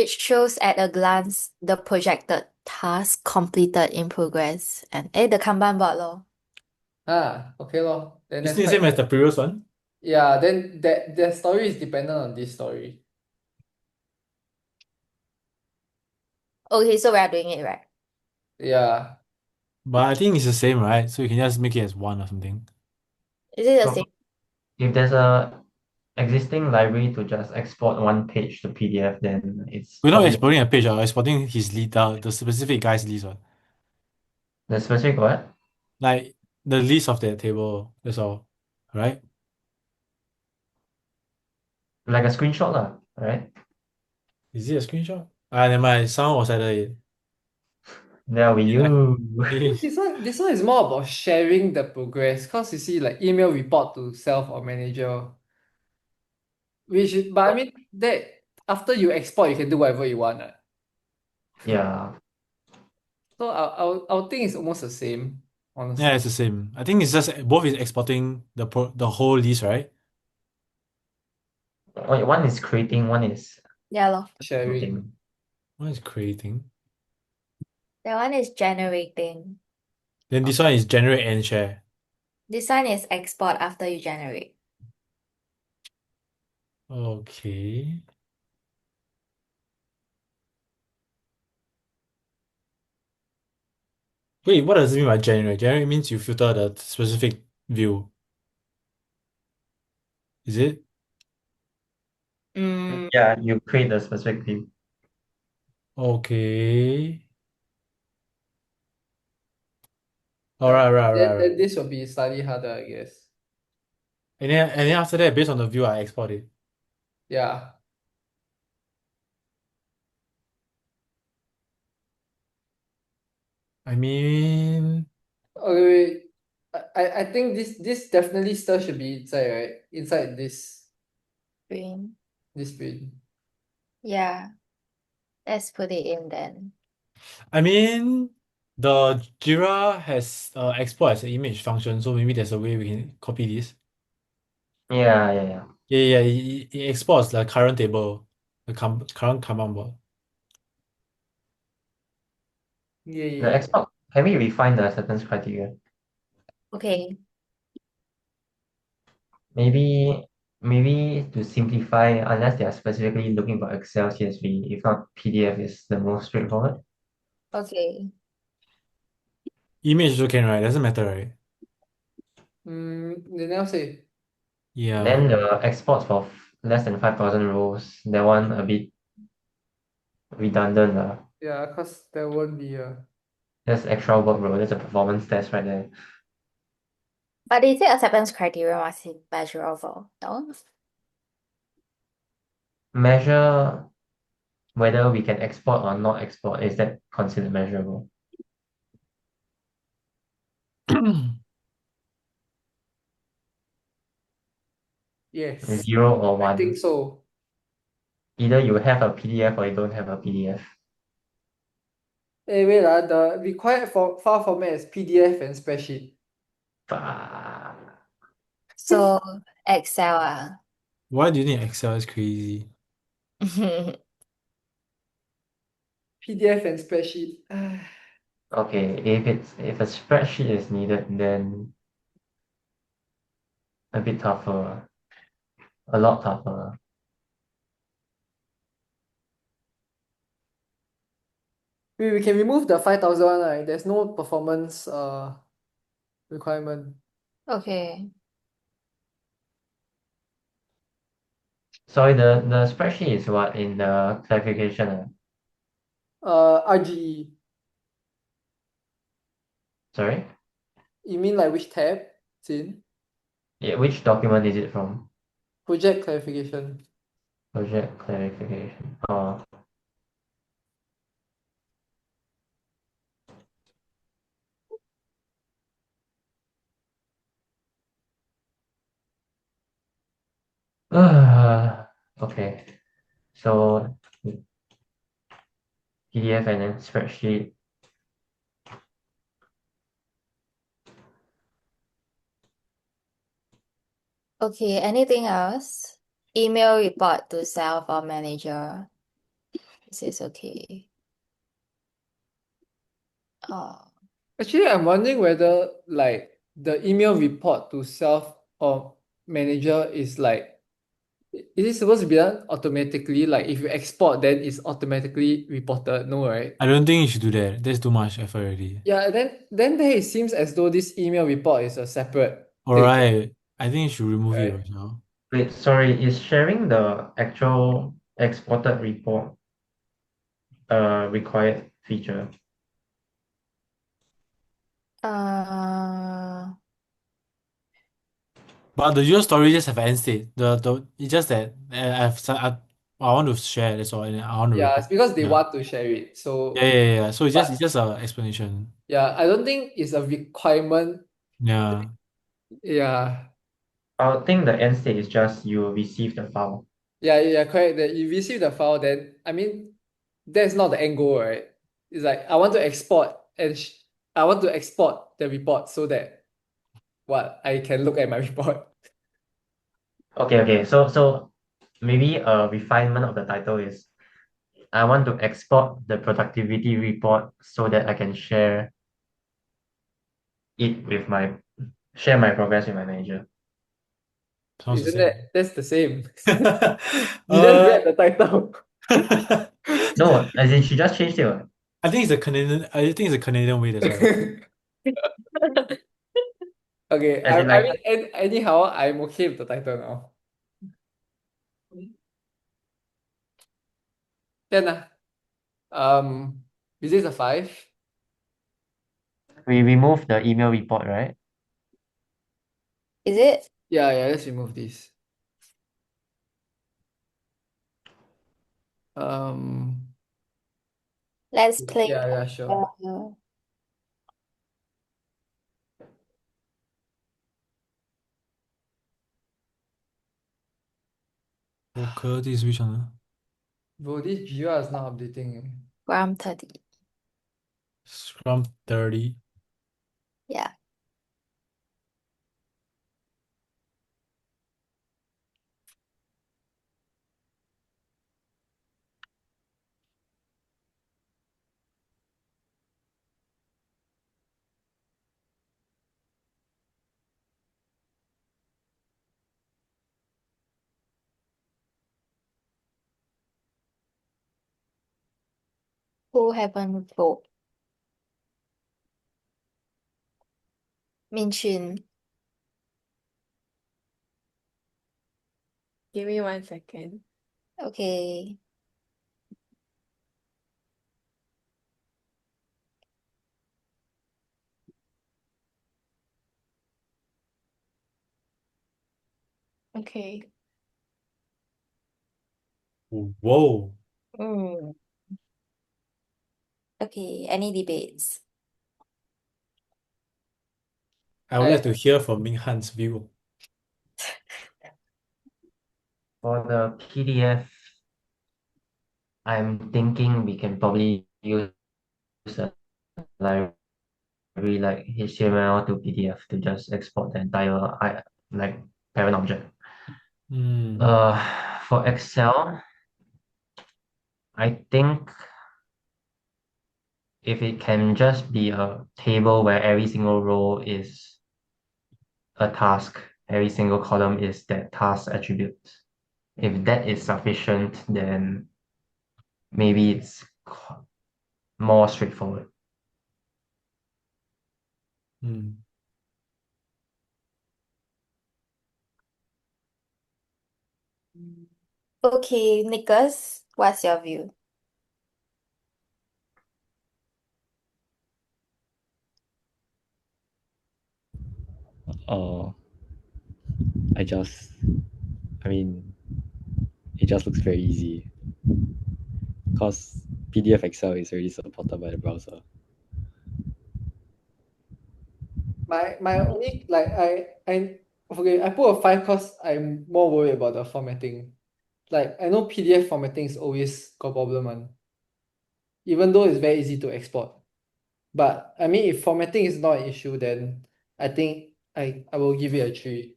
shows at a glance the projected task completed in progress and the Kanban board lor. Ah, okay lor. Then It's that's the same quite. as the previous one. Yeah, then that story is dependent on this story. Okay, so we are doing it right. Yeah. But I think it's the same, right? So you can just make it as one or something. Is it the so same? if there's a existing library to just export one page to PDF, then it's We're not probably exporting a page, we're exporting his lead, the specific guy's list one. the specific what? Like the list of that table, that's all. Right? Like a screenshot lah, right? Is it a screenshot? Ah, never mind. Someone was either it. There we Yeah. you. This one is more about sharing the progress. Cause you see, like email report to self or manager. But I mean that after you export, you can do whatever you want. Yeah. So I would think it's almost the same, honestly. Yeah, it's the same. I think it's just both is exporting the whole list, right? Wait, one is creating, one is Yeah lor. Sharing. creating. One is creating. That one is generating. Then this one is generate and share. This one is export after you generate. Okay. Wait, what does it mean by generate? Generate means you filter the specific view. Is it? Mm, Yeah, you create the specific view. Okay. Alright, Then this will be slightly harder, I guess. And then after that, based on the view, I export it. Yeah. I mean, Okay, wait. I think this definitely still should be inside, right? Inside green. this bin. Yeah. Let's put it in then. I mean, the Jira has export as an image function, so maybe there's a way we can copy this. Yeah. Yeah, it exports the current table, the current Kanban board. Yeah. The export, can we refine the acceptance criteria? Okay. Maybe to simplify, unless they are specifically looking for Excel CSV, if not PDF is the most straightforward. Okay. Image also can, right? Doesn't matter, right? They never say. Yeah. Then the exports for less than 5,000 rows, that one a bit redundant. Yeah, cause there won't be a. That's extra work, bro. That's a performance test right there. But they say acceptance criteria must be measurable, no? measure whether we can export or not export? Is that considered measurable? Yes, 0 or I think 1? so. Either you have a PDF or you don't have a PDF. Wait, the required file format is PDF and spreadsheet. Fuck. So Excel. Why do you need Excel? It's crazy. PDF and spreadsheet. Okay, if a spreadsheet is needed, then a bit tougher. A lot tougher. We can remove the 5,000 one, right? There's no performance requirement. Okay. Sorry, the spreadsheet is what in the clarification? RGE. Sorry? You mean like which tab it's in? Yeah, which document is it from? Project clarification. Project clarification. Oh. Okay. So PDF and then spreadsheet. Okay, anything else? Email report to self or manager. This is okay. Oh, Actually, I'm wondering whether like the email report to self or manager is like, is it supposed to be done automatically? Like if you export, then it's automatically reported. No, right? I don't think you should do that. That's too much effort already. Yeah, then there it seems as though this email report is a separate thing, Alright, I think you should remove it right? also. Wait, sorry, is sharing the actual exported report a required feature? uh, But the user story just have an end state. It's just that I want to share, that's all, and I want to Yeah, it's report. because they Yeah. want to share it. Yeah, So yeah, yeah, yeah. So it's but just a explanation. yeah, I don't think it's a requirement. Yeah. Yeah. I would think the end state is just you receive the file. Yeah, correct. That you receive the file, then I mean that's not the end goal, right? It's like I want to export and I want to export the report so that what I can look at my report. Okay. So maybe a refinement of the title is I want to export the productivity report so that I can share my progress with my manager. Sounds the Isn't same. that's the same? You just uh, read the title. No, as in she just changed it. What? I think it's a Canadian. I think it's a Canadian way. That's why. Okay, As in I like mean anyhow, I'm okay with the title now. Then is this a 5? we remove the email report, right? is it? Yeah, let's remove this. Um Let's play. yeah, sure. uh, Okay, this is which one? Bro, this Jira is not updating. Gram 30. Scrum 30. Yeah. Who haven't vote? Min Chin. Give me 1 second. Okay. Okay. Whoa. Hmm. Okay, any debates? I would like to hear from Ming Han's view. For the PDF, I'm thinking we can probably use a library like HTML to PDF to just export the entire like parent object. Hmm. For Excel, I think if it can just be a table where every single row is a task, every single column is that task attribute. If that is sufficient, then maybe it's more straightforward. Hmm. Okay, Nicholas, what's your view? Uh, I just, I mean, it just looks very easy because PDF Excel is already supported by the browser. My only like okay, I put a 5 because I'm more worried about the formatting. Like I know PDF formatting is always got problem one, even though it's very easy to export. But I mean, if formatting is not an issue, then I think I will give it a 3.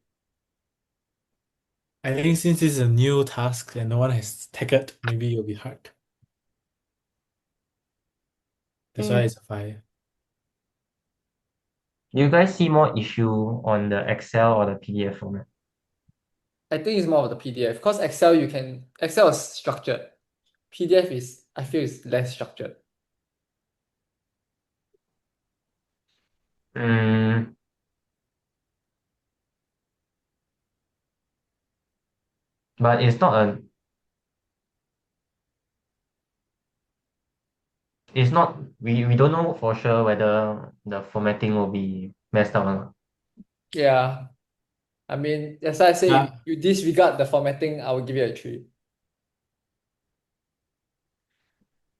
I think since it's a new task and no one has tackled, maybe it'll be hard. That's why it's a 5. Do you guys see more issue on the Excel or the PDF format? I think it's more of the PDF because Excel is structured. PDF is I feel is less structured. Mm, but we don't know for sure whether the formatting will be messed up or not. Yeah. I mean, that's why I say if Yeah. you disregard the formatting, I will give it a 3.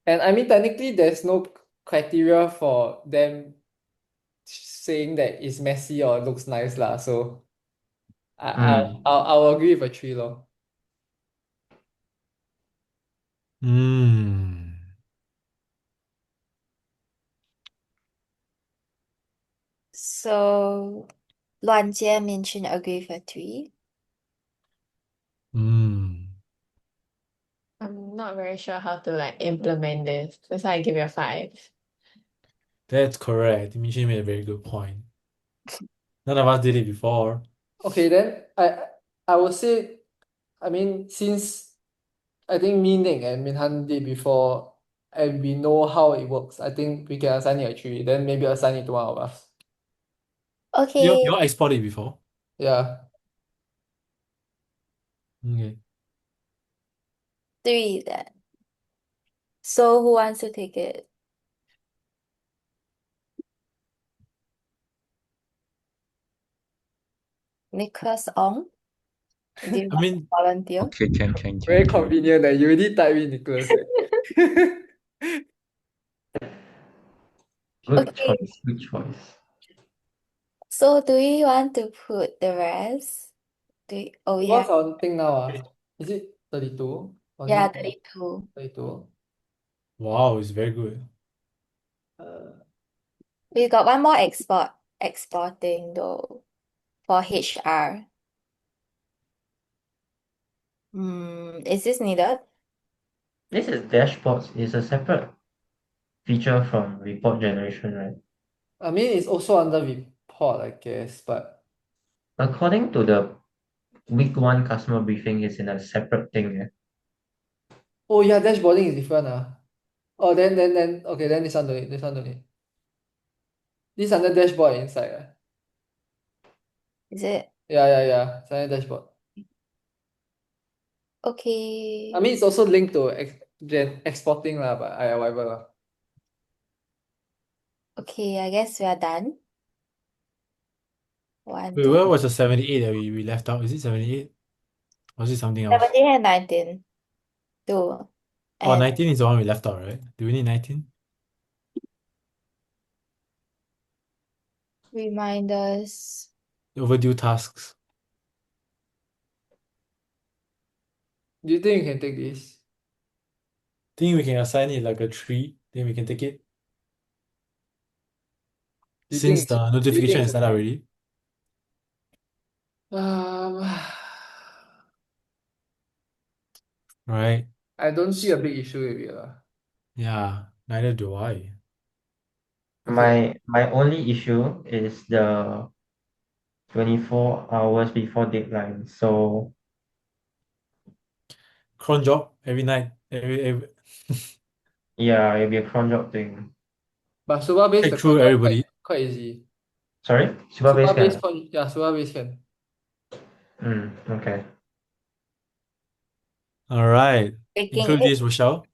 And I mean, technically, there's no criteria for them saying that it's messy or looks nice lah. So Mm. I'll agree with a 3 lor. Hmm. So, Luan Jie mentioned agree for 3. Hmm. I'm not very sure how to like implement this. That's why I give you a 5. That's correct. Michi made a very good point. None of us did it before. Okay, then I will say, I mean, since I think me, Nick, and Minhan did before, and we know how it works, I think we can assign it a 3. Then maybe assign it to one of us. You Okay, you all export it before? Yeah. Okay. 3 then. So, who wants to take it? Nicholas Ong? Do you I want to mean, volunteer? Okay, can. Very convenient that you already type in Nicholas. Good Okay, choice. Good choice. so do we want to put the rest? We What's have, our thing now? Is it 32? Or is yeah, it 32. 32? wow, it's very good. We got one more exporting though for HR. Is this needed? This is dashboards. It's a separate feature from report generation, right? I mean, it's also under report, I guess, but According to the week 1 customer briefing, it's in a separate thing. Yeah? oh yeah, dashboarding is different. Oh, then okay, then this one don't need, this one don't need. This under dashboard inside. Is it? Yeah, it's under dashboard. Okay. I mean, it's also linked to exporting lah, but whatever lah. Okay, I guess we are done. One, Wait, two, where was the 78 that we left out? Is it 78? Or is it something else? 17 and 19. 2. Oh, And 19 is the one we left out, right? Do we need 19? reminders. Overdue tasks. Do you think you can take this? Think we can assign it like a 3, then we can take it. Do you Since think the do you notification think is it's set up already. Um, Right? I don't see a big issue with it lah. Yeah, neither do I. Okay. My only issue is the 24 hours before deadline. So Cron job every night. Every yeah, it'll be a cron job thing. But Suba based check the through control everybody. quite easy. Sorry? Super Suba base based can? yeah, Suba based can. Okay. Alright. Taking Include it. this, Rochelle.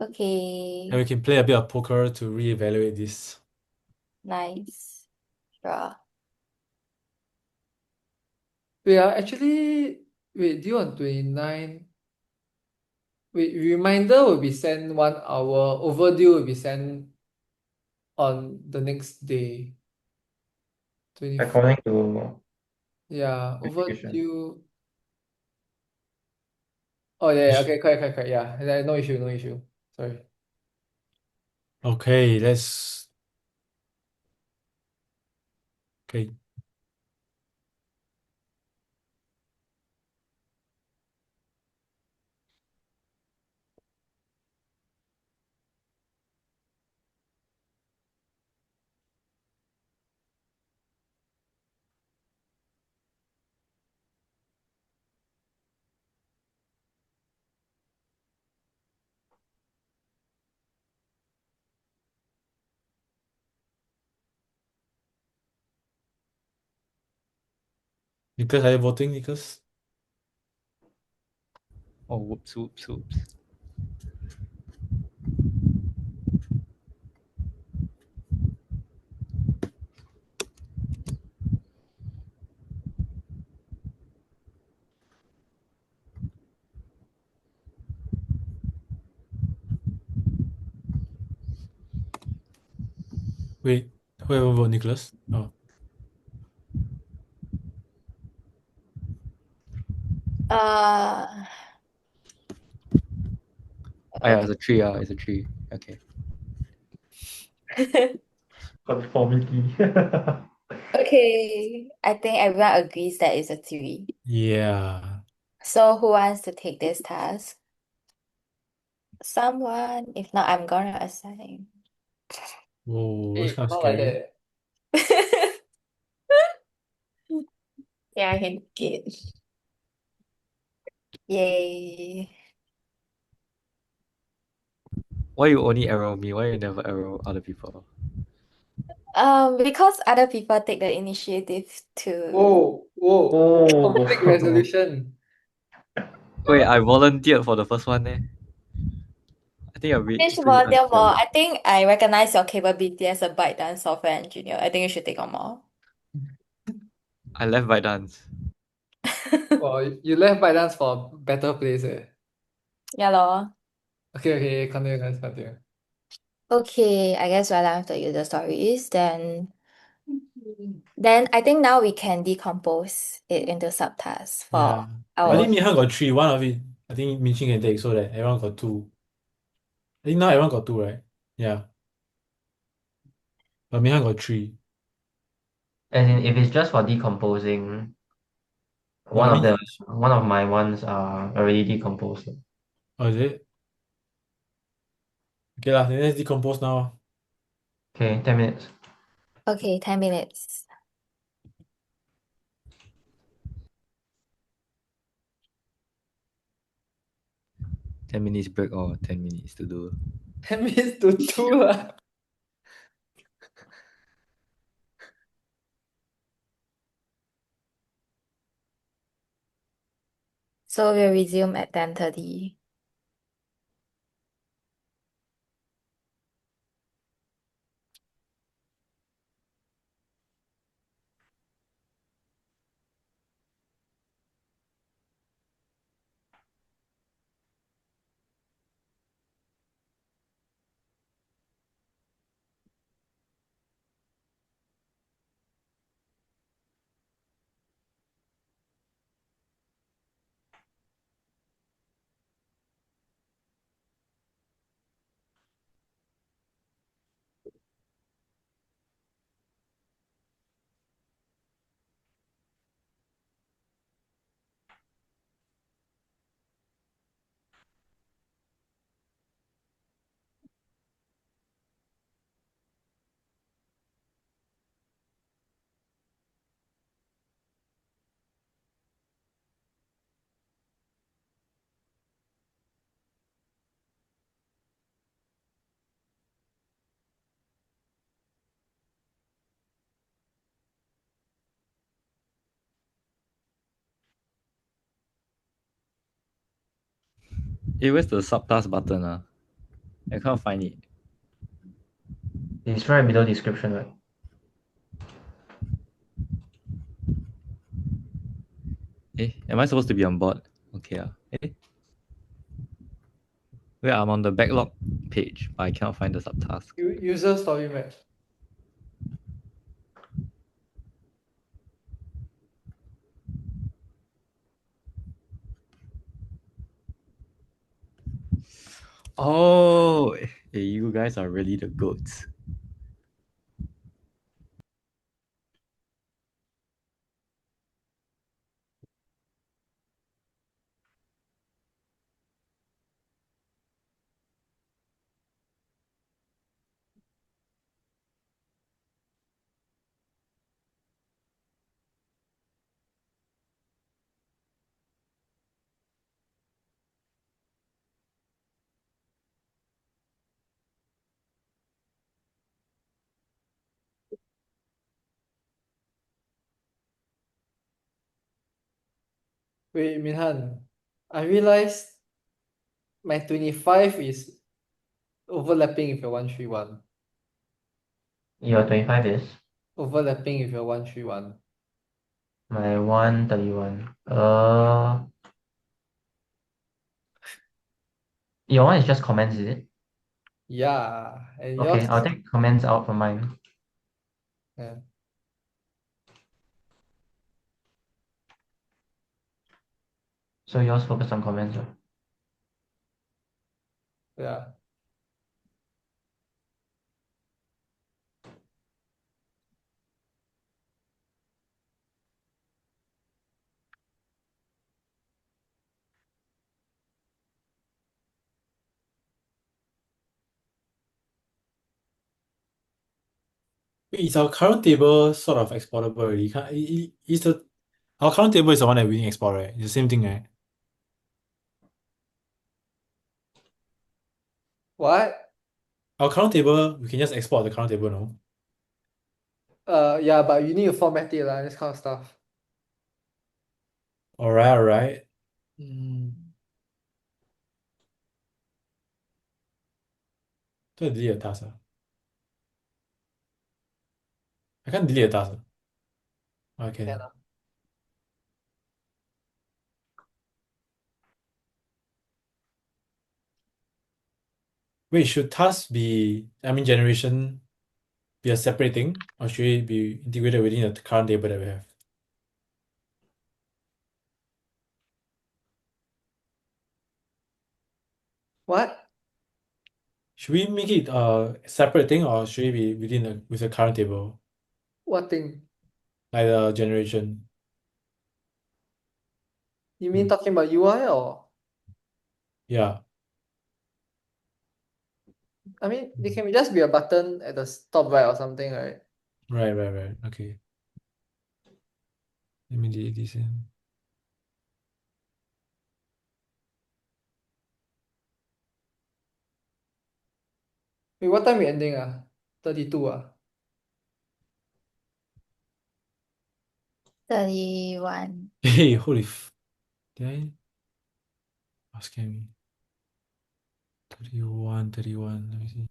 Okay. And we can play a bit of poker to reevaluate this. Nice. Sure. We are actually due on 29. Reminder will be sent 1 hour. Overdue will be sent on the next day. 24. According to Yeah, notification. overdue. Oh yeah, okay, correct. Yeah, no issue, no issue. Sorry. Okay, let's. Okay. Nicholas, are you voting, Nicholas? Oh, whoops. Wait, whoever vote Nicholas? Oh. Uh, Oh, yeah, it's a 3. It's a 3. Okay. Conformity. okay. I think everyone agrees that it's a 3. Yeah. So who wants to take this task? Someone. If not, I'm gonna assign. Whoa, that's kind of Not like scary. that. Yeah, I can get. Yay. Why you only arrow me? Why you never arrow other people? Because other people take the initiative to. Whoa. Conflict Oh, resolution. Wait, I volunteered for the first one, eh? I think you're Finish pretty volunteer more. unfair. I think I recognize your capability as a ByteDance software engineer. I think you should take on more. I left ByteDance. Well, you left ByteDance for a better place eh. Yeah, lor. Okay, continue, guys, continue. Okay, I guess we're done with the user stories. Then I think now we can decompose it into subtasks for Yeah. I our. think Minhan got 3. One of it, I think Min Ching can take so that everyone got 2. I think now everyone got 2, right? Yeah. But Minhan got 3. as in if it's just for decomposing, But I mean, one of my ones are already decomposed. oh, is it? Okay lah, then let's decompose now. Okay, 10 minutes. Okay, 10 minutes. 10 minutes break or 10 minutes to do. 10 minutes to 2 lah. So we'll resume at 10:30. where's the subtask button? I can't find it. It's right below description, right? Am I supposed to be on board? Okay. Wait, I'm on the backlog page, but I cannot find the subtask. User story map. Oh, hey, you guys are really the goats. Wait, Minhan, I realized my 25 is overlapping with your 131. Your 25 is Overlapping with your 131. my 131. Your one is just comments, is it? Yeah, and Okay, yours, I'll take comments out from mine. yeah. So yours focus on comments, right? Yeah. Is our current table sort of exportable already? Our current table is the one that we didn't export, right? It's the same thing, right? What? Our current table, we can just export the current table, no? Yeah, but you need to format it, this kind of stuff. Alright. Mm. So I delete a task. I can't delete a task. Okay. Can ah. Wait, should task generation be a separate thing, or should it be integrated within the current table that we have? What? Should we make it a separate thing, or should it be with the current table, What thing? like the generation? You mean Hmm. talking about UI or? Yeah. I mean, it can just be a button at the top right or something, right? Right. Okay. Let me delete this. Wait, what time we ending 32 31. Hey, did I? Oh, scare me. 31. Let me see.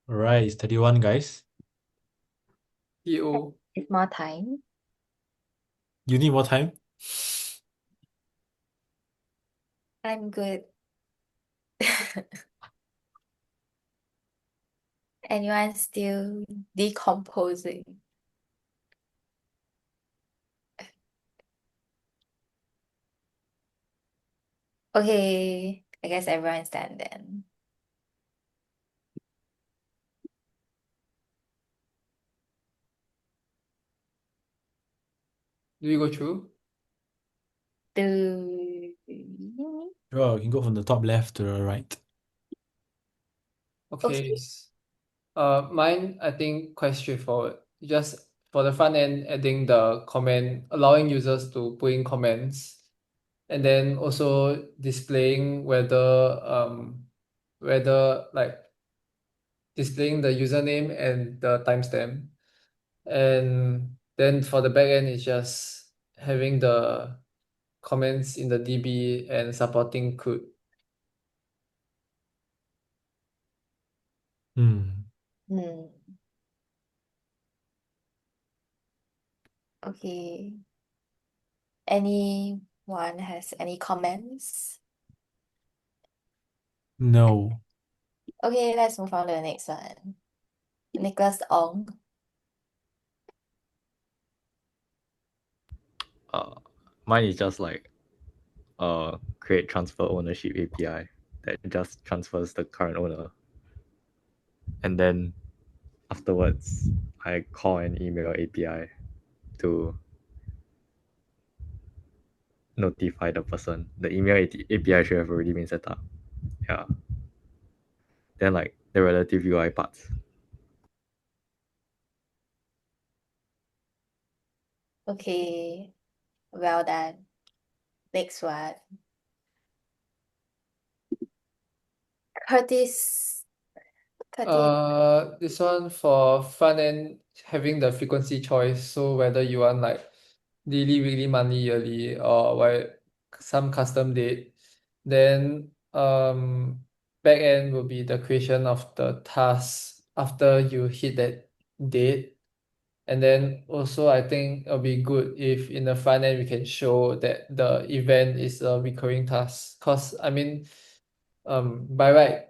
Alright, it's 31, guys. PO. It's more time. You need more time? I'm good. Anyone still decomposing? Okay, I guess everyone's done then. Do we go through? Do Sure, you can go from the top left to the right. Okay. Mine, I think quite straightforward. Just for the front end, adding the comment, allowing users to put in comments, and then also displaying whether like displaying the username and the timestamp. And then for the backend, it's just having the comments in the DB and supporting CRUD. Hmm. Okay. Anyone has any comments? No. Okay, let's move on to the next one. Nicholas Ong. Mine is just like create transfer ownership API that just transfers the current owner. And then afterwards, I call an email API to notify the person. The email API should have already been set up. Yeah. Then like the relative UI parts. Okay, well done. Next one. Curtis. This one for front end having the frequency choice. So whether you want like daily, weekly, monthly, yearly, or some custom date, then back end will be the creation of the task after you hit that date. And then also I think it'll be good if in the front end we can show that the event is a recurring task. Cause I mean, by right,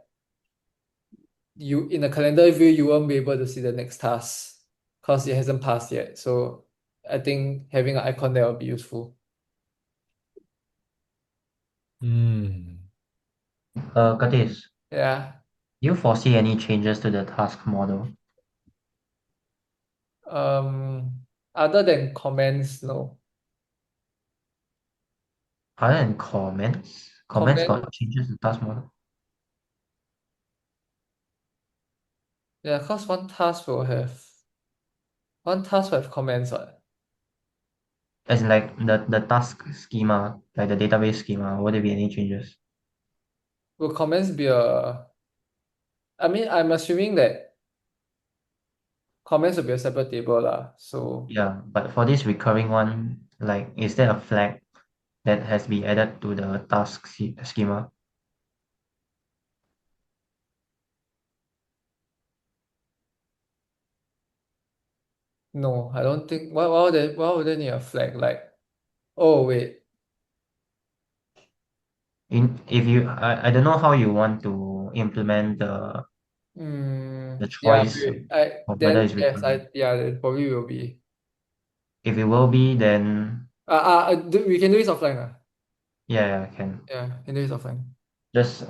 you in the calendar view you won't be able to see the next task because it hasn't passed yet. So I think having an icon there will be useful. Curtis, Yeah. do you foresee any changes to the task model? Other than comments, no. Other than comments? Comments got changes to task model? Yeah, because one task will have comments, what? As in like the task schema, like the database schema, will there be any changes? Will comments be I mean, I'm assuming that comments will be a separate table lah. So Yeah, but for this recurring one, like is there a flag that has been added to the task schema? no, I don't think why would they need a flag? Like, oh wait. If you I don't know how you want to implement the Yeah, choice wait, of whether then it's yes, recurring. it probably will be. If it will be, then We can do this offline. yeah, I can. Yeah, can do this offline. Just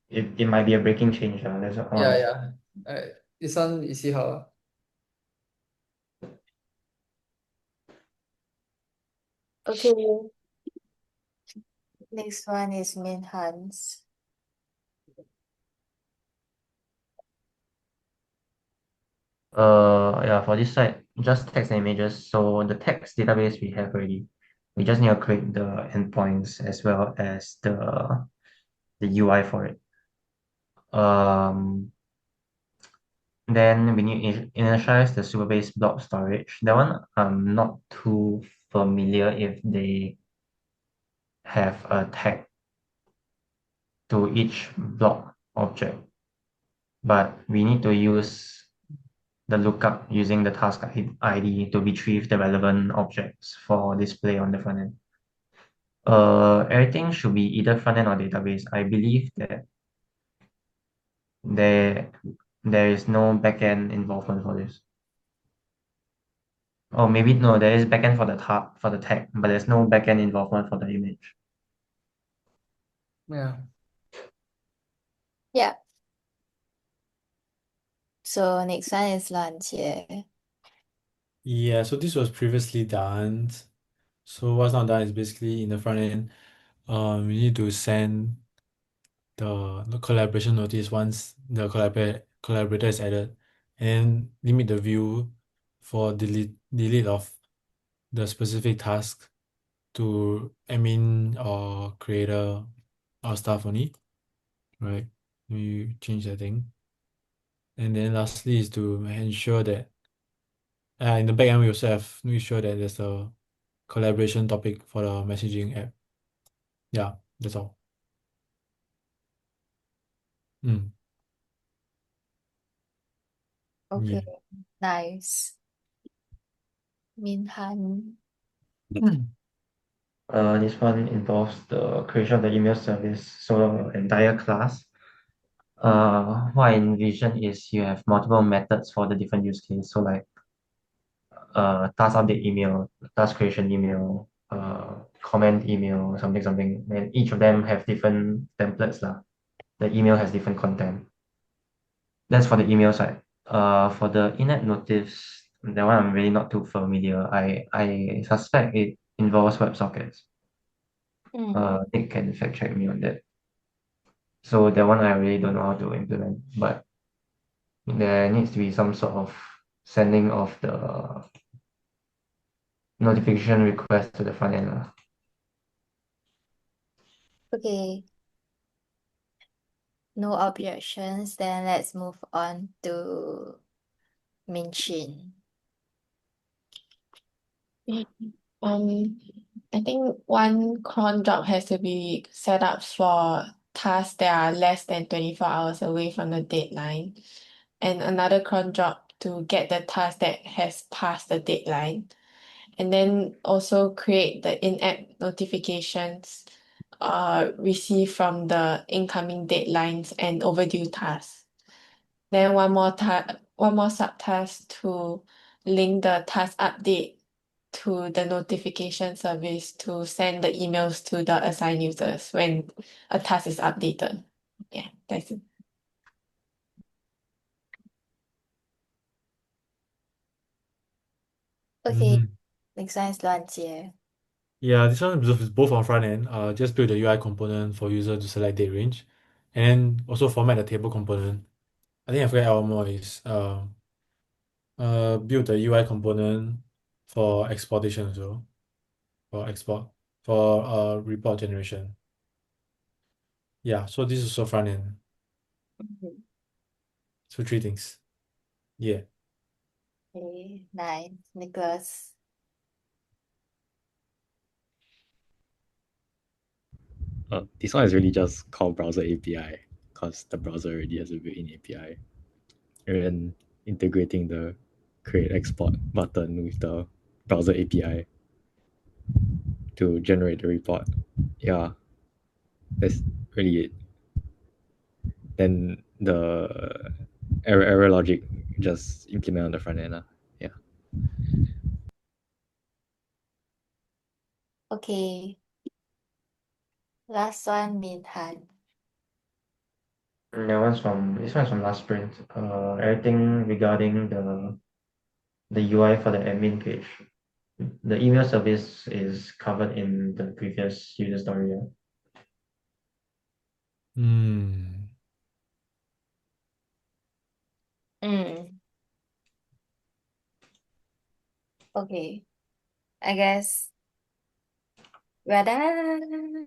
it might be a breaking change. That's all. Yeah. This one you see how. Okay. Next one is Min Hans. Yeah, for this side, just text and images. So the text database we have already. We just need to create the endpoints as well as the UI for it. Then we need to initialize the Supabase block storage. That one I'm not too familiar if they have a tag to each block object. but we need to use the lookup using the task ID to retrieve the relevant objects for display on the front end. Everything should be either front end or database. I believe that there there is no backend involvement for this. Or maybe no, there is backend for the tag, but there's no backend involvement for the image. Yeah. Yeah. So next one is Lan Jie. Yeah, so this was previously done. So what's not done is basically in the front end, we need to send the collaboration notice once the collaborator is added, and limit the view for delete of the specific task to admin or creator or staff only, right? You change that thing. And then lastly is to ensure that in the backend we also have to make sure that there's a collaboration topic for the messaging app. Yeah, that's all. Mm. Okay, Yeah. nice. Min Han. This one involves the creation of the email service, so entire class. What I envision is you have multiple methods for the different use case. So like task update email, task creation email, comment email, something, and each of them have different templates lah. The email has different content. That's for the email side. For the in-app notice, that one I'm really not too familiar. I suspect it involves WebSockets. Nick can fact check me on that. So that one I really don't know how to implement, but there needs to be some sort of sending of the notification request to the front end lah. Okay. No objections, then let's move on to Min Shin. I think one cron job has to be set up for tasks that are less than 24 hours away from the deadline, and another cron job to get the task that has passed the deadline, and then also create the in-app notifications received from the incoming deadlines and overdue tasks. Then one more subtask to link the task update to the notification service to send the emails to the assigned users when a task is updated. Yeah, that's it. Okay, Mhm. next one is Lan Jie. Yeah, this one is both on front end. Just build the UI component for user to select date range, and then also format the table component. I think I forget one more is build the UI component for exportation also, for export for report generation. Yeah, so this is also front end. So three things. Yeah. Okay, nice. Nicholas. This one is really just called browser API because the browser already has a built-in API. And then integrating the create export button with the browser API to generate the report. Yeah, that's really it. Then the error logic just implement on the front end. Yeah. Okay. Last one, Min Han. This one's from last sprint. Everything regarding the UI for the admin page. The email service is covered in the previous user story. Yeah? Hmm. Okay. I guess we're done.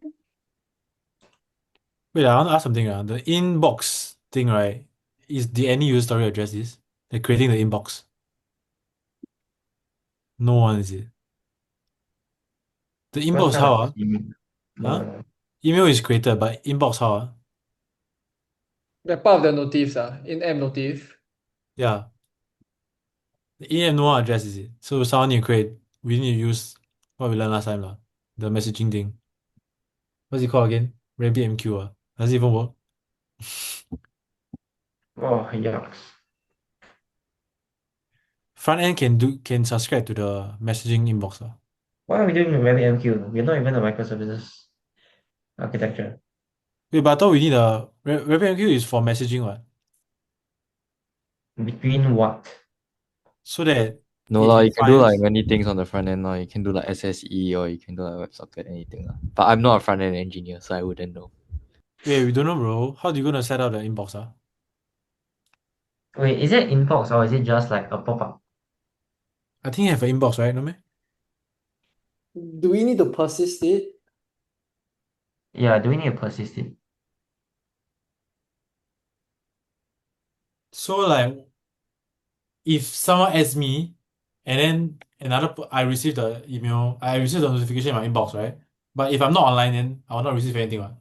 Wait, I want to ask something. The inbox thing, right? Did any user story address this? They're creating the inbox. No one is it? The First inbox time how? email. Huh? Email is created, but inbox how? They're part of the notifs, in-app notif. Yeah. The in-app no one address is it? So someone need to create. We need to use what we learned last time lah. The messaging thing. What's it called again? RabbitMQ. Does it even work? Oh, yucks. Front end can subscribe to the messaging inbox. Why are we doing RabbitMQ? We're not even a microservices architecture. Wait, but I thought we need a RabbitMQ is for messaging what? Between what? So that No it lah, you can do like defines- many things on the front end lah. You can do like SSE or you can do like WebSocket, anything lah. But I'm not a front end engineer, so I wouldn't know. Wait, we don't know, bro. How do you gonna set up the inbox? Wait, is it inbox or is it just like a pop-up? I think you have an inbox, right? No, man? Do we need to persist it? Yeah, do we need to persist it? So like, if someone asks me, and then I receive the email, I receive the notification in my inbox, right? But if I'm not online, then I will not receive anything, right?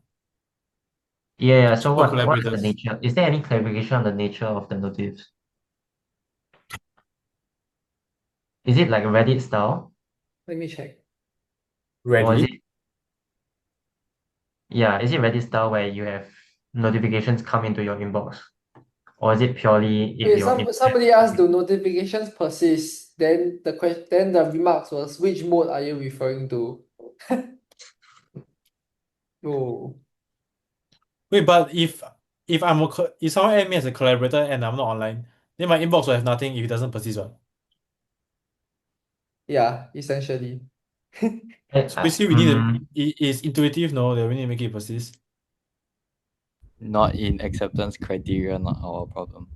Yeah, so For what is the collaborators. nature? Is there any clarification on the nature of the notifs? Is it like Reddit style? Let me check. Or is Ready? it is it Reddit style where you have notifications come into your inbox? Or is it purely if Wait, you're in somebody asked, do notifications persist? Then the remarks was, which mode are you referring to? Oh, Wait, but if if someone add me as a collaborator and I'm not online, then my inbox will have nothing if it doesn't persist, right? yeah, essentially. So basically, we need it's intuitive, no, that we need to make it persist. Not in acceptance criteria, not our problem.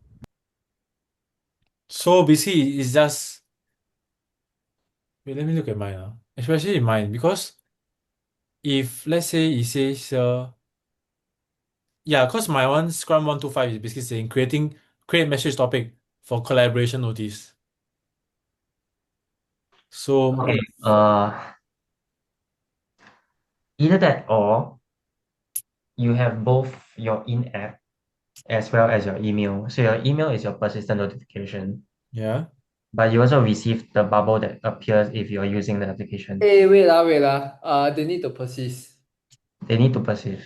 So basically, it's just. Wait, let me look at mine. Especially in mine, because if let's say it says yeah, because my one Scrum 125 is basically saying create message topic for collaboration notice. So Okay, either that or you have both your in-app as well as your email. So your email is your persistent notification, yeah. but you also receive the bubble that appears if you're using the application. Hey, wait lah. They need to persist. They need to persist.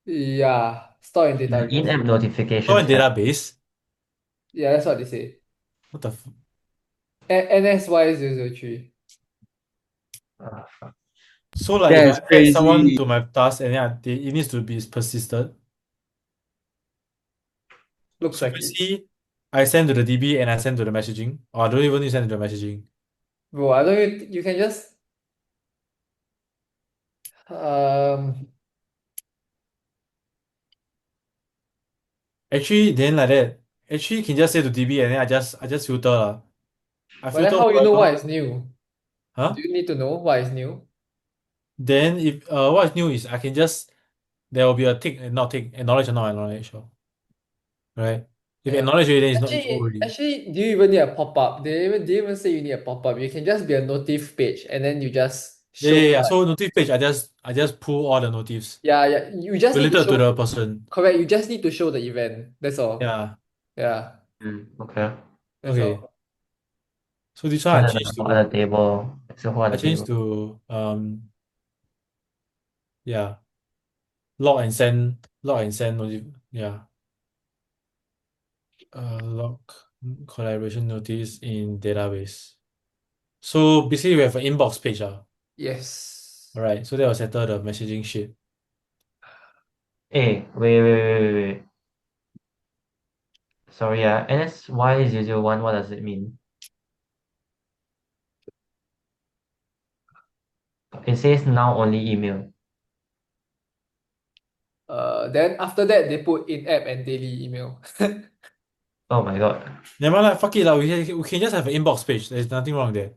Yeah, store in The database. in-app So notifications in database, Yeah, that's what they say. what the NSY003. fuck. so like That's if I add someone crazy. to my task and then it needs to be persisted. Looks So like it. basically, I send to the DB and I send to the messaging, or I don't even need to send to the messaging. Bro, I don't you can just um Actually, then like that, actually you can just say to DB and then I just filter lah. I but then filter how you know whoever- what is new? Huh? Do you need to know what is new? Then if what's new is I can just there will be a tick and not tick, acknowledge or not acknowledge, right? If Yeah. acknowledge already, then it's old already. Actually, do you even need a pop-up? They even say you need a pop-up. You can just be a notif page and then you just show Yeah. like- So notif page, I just pull all the notifs yeah. You just need to related to show the person. correct. You just need to show the event. That's all. Yeah. Yeah. Okay. That's Okay. all. So this one I Other changed other to table. So who are I the changed table? to yeah. Log and send yeah. Log collaboration notice in database. So basically we have an inbox page. Yes. Alright, so that will settle the messaging shit. Hey, wait. Sorry, NSY001, what does it mean? It says now only email. Then after that they put in-app and daily email. Oh my god. Never mind, fuck it lah. We can just have an inbox page. There's nothing wrong there.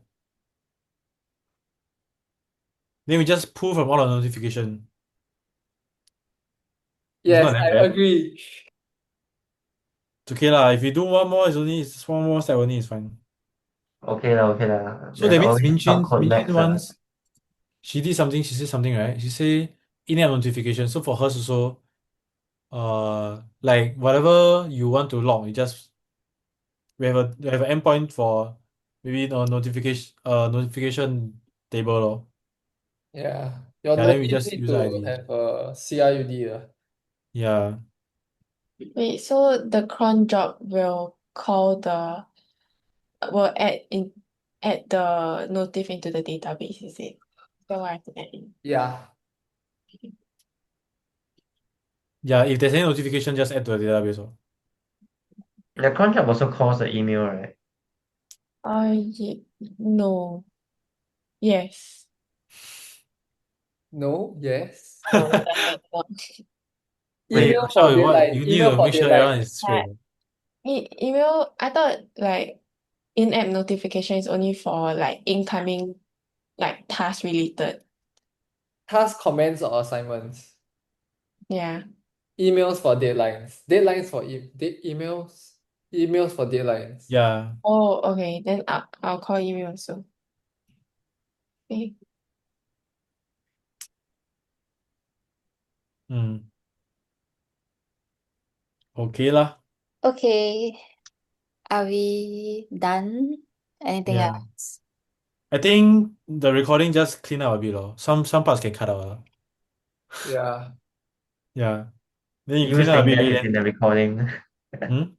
Then we just pull from all the notification. Yes, not that I bad. agree. It's okay lah. If you do one more, it's one more step only. It's fine. Okay lah. So that There's means always Min shortcode Max, once she did something. She said something, right? She say in-app notification. So for hers also, like whatever you want to log, we have an endpoint for maybe a notification table lor. Yeah. Your Yeah, then we notice just need use the to ID. have a CRUD. Yeah. Wait, so the cron job will add the notif into the database, is it? So I have to add in. Yeah. Yeah, if there's any notification, just add to the database lor. The cron job also calls the email, right? No. Yes. No, yes. No, definitely not. Wait, Email for Michelle, what? deadline. You need Email to for make sure deadline. everyone is straight. Email, I thought like in-app notification is only for like incoming like task related. Task, comments, or assignments. Yeah. Emails for deadlines. Deadlines for emails. Emails for deadlines. Yeah. Oh, okay. Then I'll call email also. Okay. Okay lah. Okay. Are we done? Anything Yeah. else? I think the recording just clean up a bit lor. Some parts can cut out lah. Yeah. Yeah. Then you You clean up a saying bit that already is in the recording. then.